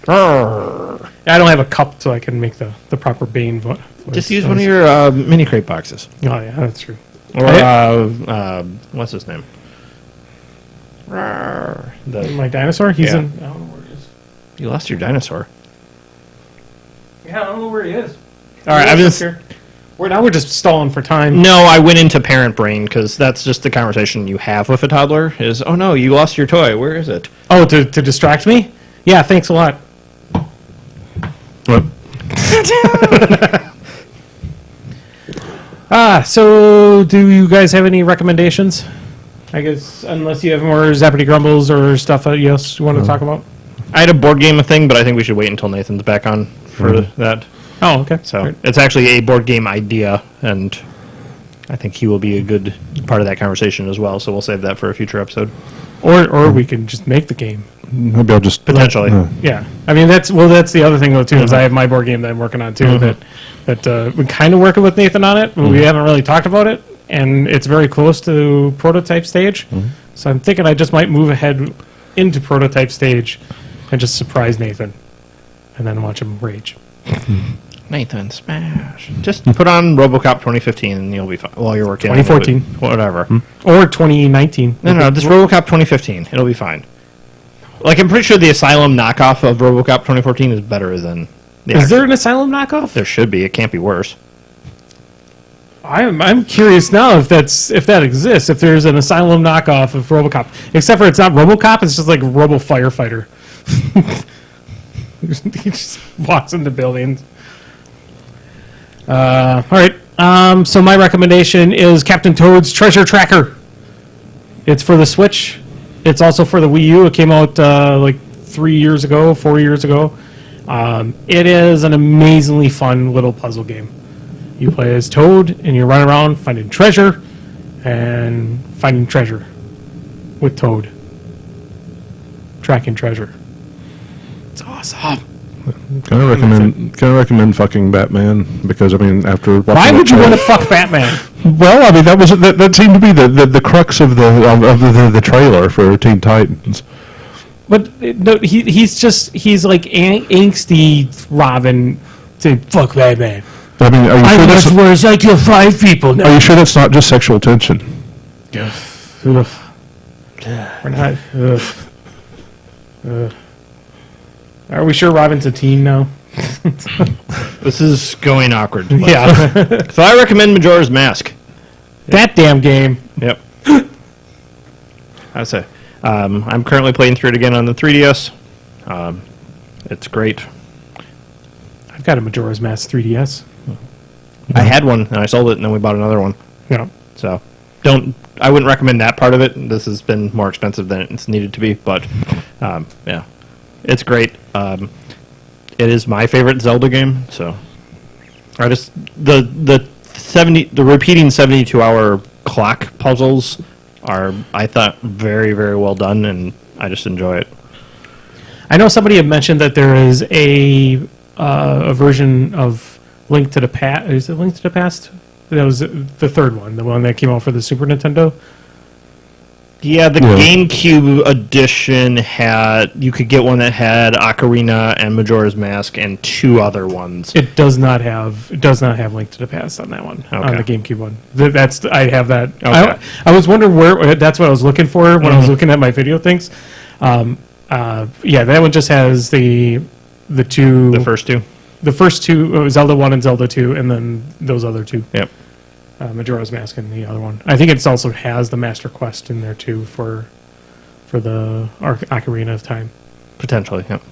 I don't have a cup, so I can make the proper Bane voice. Just use one of your mini crate boxes. Oh yeah, that's true. Or, what's his name? My dinosaur? He's Yeah. in. I don't know where it is. You lost your dinosaur. where he is. All right, We're just stalling for time. No, I went into parent brain because that's just the conversation you have with a toddler. Is oh no, you lost your toy. Where is it? Oh, to distract me? Yeah, thanks a lot. What? So do you guys have any recommendations? I guess, unless you have more Zappity Grumbles or stuff else you want to talk about. I had a board game thing, but I think we should wait until Nathan's back on for that. Oh, okay. So Great. it's actually a board game idea, and I think he will be a good part of that conversation as well. So we'll save that for a future episode. Or we can just make the game. Maybe I'll just Potentially. Yeah, I mean that's the other thing though too is I have my board game that I'm working on too that we're kind of working with Nathan on it, but we haven't really talked about it, and it's very close to prototype stage. So I'm thinking I just might move ahead into prototype stage and just surprise Nathan, and then watch him rage. Nathan, smash. Just put on RoboCop 2015 and you'll be fine while you're working. 2014. Whatever. Or 2019. No, just RoboCop 2015. It'll be fine. Like, I'm pretty sure the Asylum knockoff of RoboCop 2014 is better than the Is there an Asylum knockoff? There should be. It can't be worse. I'm curious now if that exists. If there's an Asylum knockoff of RoboCop, except for it's not RoboCop, it's just like Robo Firefighter. He just walks into buildings. All right. So my recommendation is Captain Toad's Treasure Tracker. It's for the Switch. It's also for the Wii U. It came out like 4 years ago. It is an amazingly fun little puzzle game. You play as Toad, and you run around finding treasure with Toad. Tracking treasure. It's awesome. Can I recommend fucking Batman? Because I mean, after watching Why that would you trailer- want to fuck Batman? Well, I mean, that seemed to be the crux of the trailer for Teen Titans. But no, he's like angsty Robin to fuck Batman. I mean, are you sure that's worse. I kill 5 people. No. are you sure that's not just sexual tension? Ugh. We're not. Are we sure Robin's a teen now? This is going awkward. Yeah. So I recommend Majora's Mask. That damn game. Yep. I'd say. I'm currently playing through it again on the 3DS. It's great. I've got a Majora's Mask 3DS. I had one and I sold it, and then we bought another one. Yeah. So I wouldn't recommend that part of it. This has been more expensive than it's needed to be, but yeah, it's great. It is my favorite Zelda game. So I just the repeating 72-hour clock puzzles are, I thought, very, very well done, and I just enjoy it. I know somebody had mentioned that there is a version of Link to the Past. Is it Link to the Past? That was the third one, the one that came out for the Super Nintendo. Yeah, the GameCube edition you could get one that had Ocarina and Majora's Mask and 2 other ones. It does not have Link to the Past on that one. On Okay. the GameCube one. I have that. Okay. I was wondering where. That's what I was looking for when I was looking at my video things. Yeah, that one just has the two. The first 2? The first 2, Zelda 1 and Zelda 2, and then those other 2. Yep. Majora's Mask and the other one. I think it also has the Master Quest in there too for the Ocarina of Time. Potentially, yep.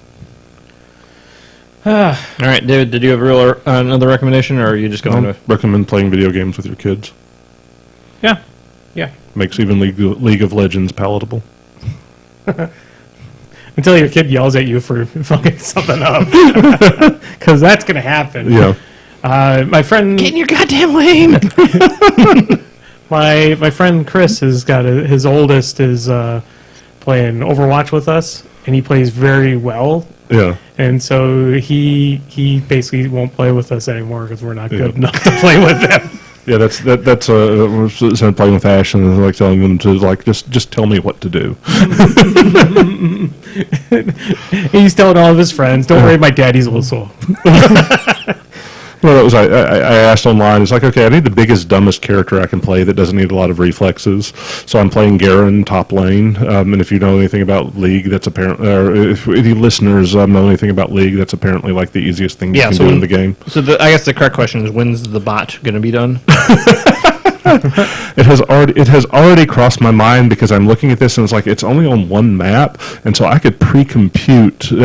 All right, David, did you have another recommendation, or are you just going I with... recommend playing video games with your kids. Yeah. Makes even League of Legends palatable. Until your kid yells at you for fucking something up, because that's gonna happen. Yeah. My friend, Get in your goddamn lane! my friend Chris has got his oldest is playing Overwatch with us, and he plays very well. Yeah. And so he basically won't play with us anymore because we're not good enough to play with him. Yeah, that's playing with Ash and like telling them to like just tell me what to do. He's telling all of his friends, "Don't worry, my daddy's a little slow." Well, that was I asked online. It's like, okay, I need the biggest, dumbest character I can play that doesn't need a lot of reflexes. So I'm playing Garen top lane. And if you know anything about League, that's apparently, or if any listeners know anything about League, that's apparently like the easiest thing you can do in the game. So I guess the correct question is, when's the bot going to be done? It has already crossed my mind because I'm looking at this and it's like it's only on one map, and so I could pre-compute the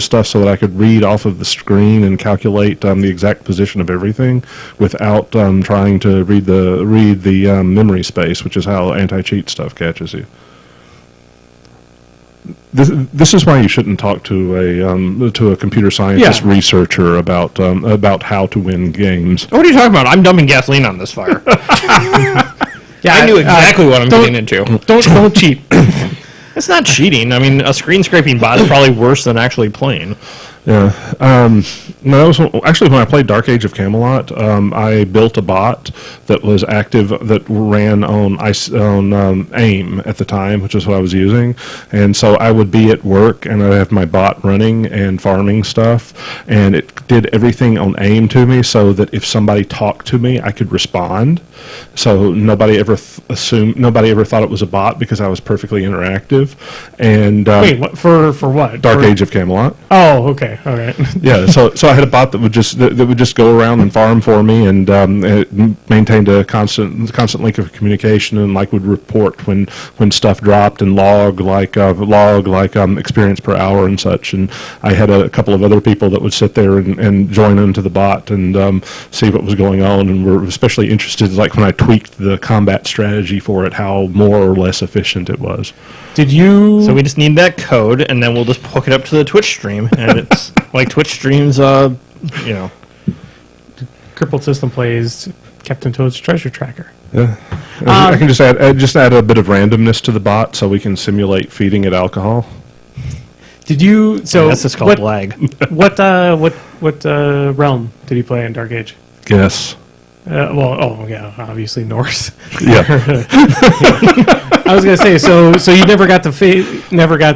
stuff so that I could read off of the screen and calculate the exact position of everything without trying to read the memory space, which is how anti-cheat stuff catches you. This is why you shouldn't talk to a computer scientist researcher about how to win games. What are you talking about? I'm dumping gasoline on this fire. Yeah, I knew exactly what I'm getting into. Don't cheat. It's not cheating. I mean, a screen scraping bot is probably worse than actually playing. Yeah. No, that was actually when I played Dark Age of Camelot. I built a bot that was active that ran on AIM at the time, which is what I was using. And so I would be at work and I'd have my bot running and farming stuff, and it did everything on AIM to me, so that if somebody talked to me, I could respond. So nobody ever thought it was a bot because I was perfectly interactive. And Wait, what, for what? Dark Age of Camelot. Oh, okay, all right. Yeah, so I had a bot that would just go around and farm for me, and it maintained a constant link of communication, and like would report when stuff dropped and log experience per hour and such. And I had a couple of other people that would sit there and join into the bot and see what was going on, and were especially interested, like when I tweaked the combat strategy for it, how more or less efficient it was. Did you? So we just need that code, and then we'll just hook it up to the Twitch stream, and it's like Twitch streams, Crippled System plays Captain Toad's Treasure Tracker. Yeah, I can just add a bit of randomness to the bot so we can simulate feeding it alcohol. Did you? So that's just called lag. What realm did he play in Dark Age? Yes. Obviously Norse. Yeah. I was gonna say, so you never got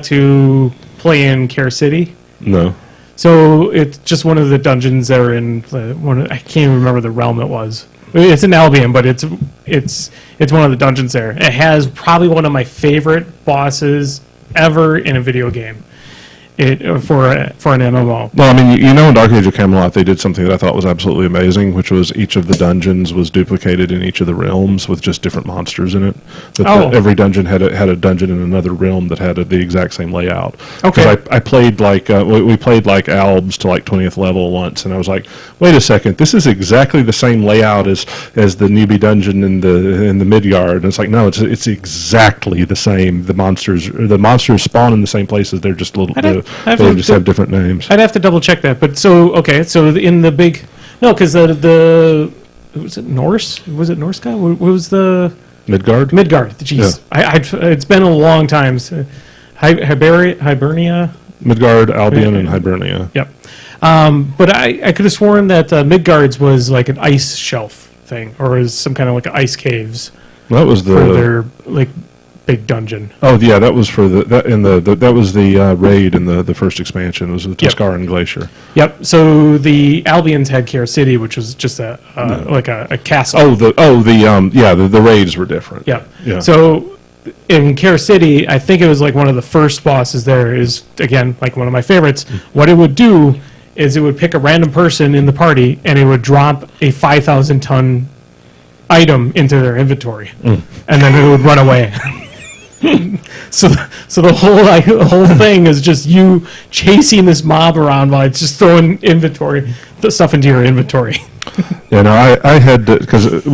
to play in Care City. No. So it's just one of the dungeons that are in I can't even remember the realm it was. It's in Albion, but it's one of the dungeons there. It has probably one of my favorite bosses ever in a video game. For an MMO. Well, I mean, in Dark Age of Camelot, they did something that I thought was absolutely amazing, which was each of the dungeons was duplicated in each of the realms with just different monsters in it. Every dungeon had a dungeon in another realm that had the exact same layout. Okay. I played we played like Albs to like 20th level once, and I was like, wait a second, this is exactly the same layout as the newbie dungeon in the Midgard. And it's like, no, it's exactly the same. The monsters spawn in the same places. They're just they just have different names. I'd have to double check that. But so in the big because the was it Norse? Was it Norse guy? What was the Midgard? Jeez, yeah. It's been a long time. Hibernia. Midgard, Albion, and Hibernia. Yep. But I could have sworn that Midgard's was like an ice shelf thing, or is some kind of like ice caves. That was for their like big dungeon. Oh yeah, that was for that was the raid in the first expansion. It was the Tuscaran Glacier. Yep. So the Albions had Care City, which was just like a castle. The raids were different. Yep. Yeah. So in Care City, I think it was like one of the first bosses there is, again, like one of my favorites. What it would do is it would pick a random person in the party and it would drop a 5,000 ton item into their inventory, and then it would run away. So the whole thing is just you chasing this mob around while it's just throwing the stuff into your inventory. Yeah, no, I had because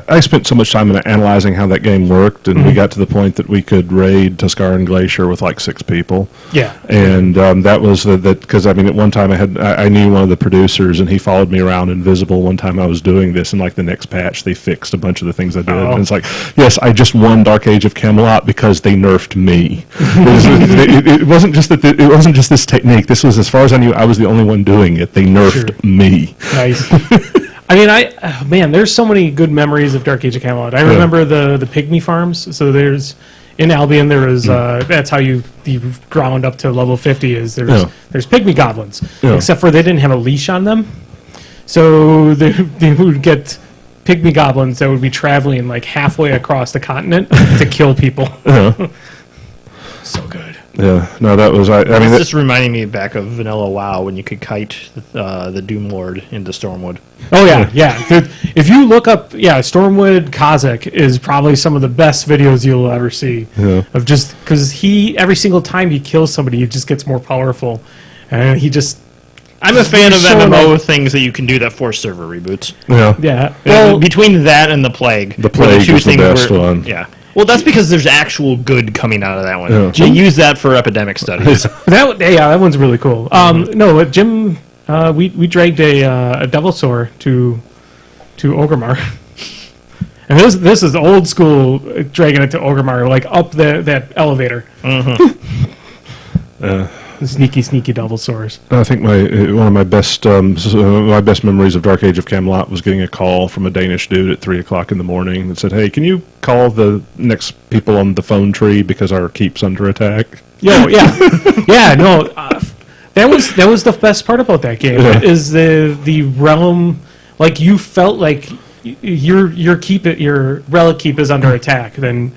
I spent so much time analyzing how that game worked, and we got to the point that we could raid Tuscaran Glacier with like 6 people. Yeah, and that was because I mean at one time I knew one of the producers, and he followed me around invisible one time I was doing this, and like the next patch they fixed a bunch of the things I did, and it's like, yes, I just won Dark Age of Camelot because they nerfed me. It wasn't just that it wasn't just this technique. This was, as far as I knew, I was the only one doing it. They nerfed me. Nice. I mean, there's so many good memories of Dark Age of Camelot. I remember the pygmy farms. So in Albion there is that's how you ground up to level 50 is there's pygmy goblins, except for they didn't have a leash on them, so they would get pygmy goblins that would be traveling like halfway across the continent to kill people. So good. Yeah, no, that was I mean, It's just reminding me back of Vanilla WoW when you could kite the Doom Lord into Stormwood. Oh yeah. If you look up, Stormwood Kazakh is probably some of the best videos you'll ever see. Yeah. Of just because every single time he kills somebody, he just gets more powerful, and he just. I'm a fan of showing MMO things that you can do that force server reboots. yeah, Yeah. Well, Well, between that and the Plague, The Plague was the best one. Yeah. Well, that's because there's actual good coming out of that one. Yeah. They use that for epidemic studies. that one's really cool. No, Jim, we dragged a devil soar to Orgrimmar. And this is old school dragging it to Orgrimmar, like up that elevator. Sneaky devil soars. I think one of my best memories of Dark Age of Camelot was getting a call from a Danish dude at 3:00 in the morning that said, "Hey, can you call the next people on the phone tree because our keep's under attack?" Yo, yeah, no. That was the best part about that game is the realm. Like you felt like your relic keep is under attack. Then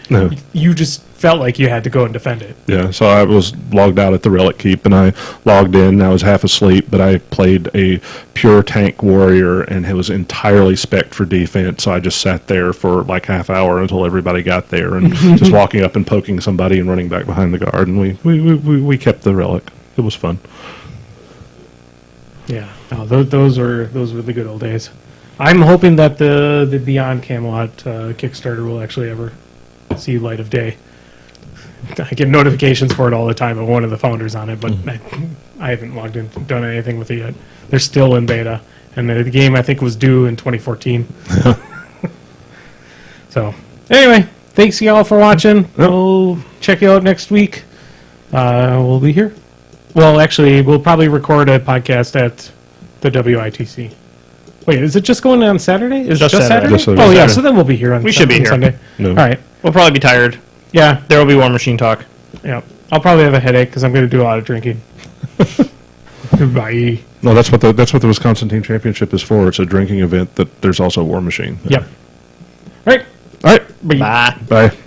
you just felt like you had to go and defend it. Yeah, so I was logged out at the Relic Keep, and I logged in, and I was half asleep, but I played a pure tank warrior, and it was entirely spec'd for defense, so I just sat there for like half hour until everybody got there, and just walking up and poking somebody and running back behind the guard, and we kept the Relic. It was fun. Yeah, no, those were the good old days. I'm hoping that the Beyond Camelot Kickstarter will actually ever see light of day. I get notifications for it all the time of one of the founders on it, but I haven't logged in, done anything with it yet. They're still in beta, and the game I think was due in 2014. So, anyway, thanks y'all for watching. We'll check you out next week. We'll be here. Well, actually, we'll probably record a podcast at the WITC. Wait, is it just going on Saturday? Is it just Saturday? Just Saturday. Oh, yeah, so then we'll be here on We should be here. Sunday. No. All right. We'll probably be tired. Yeah, There will be War Machine talk. yeah. I'll probably have a headache because I'm going to do a lot of drinking. Bye. No, that's what the Wisconsin Team Championship is for. It's a drinking event that there's also a War Machine. Yep. All right. All right. Bye. Bye. Bye.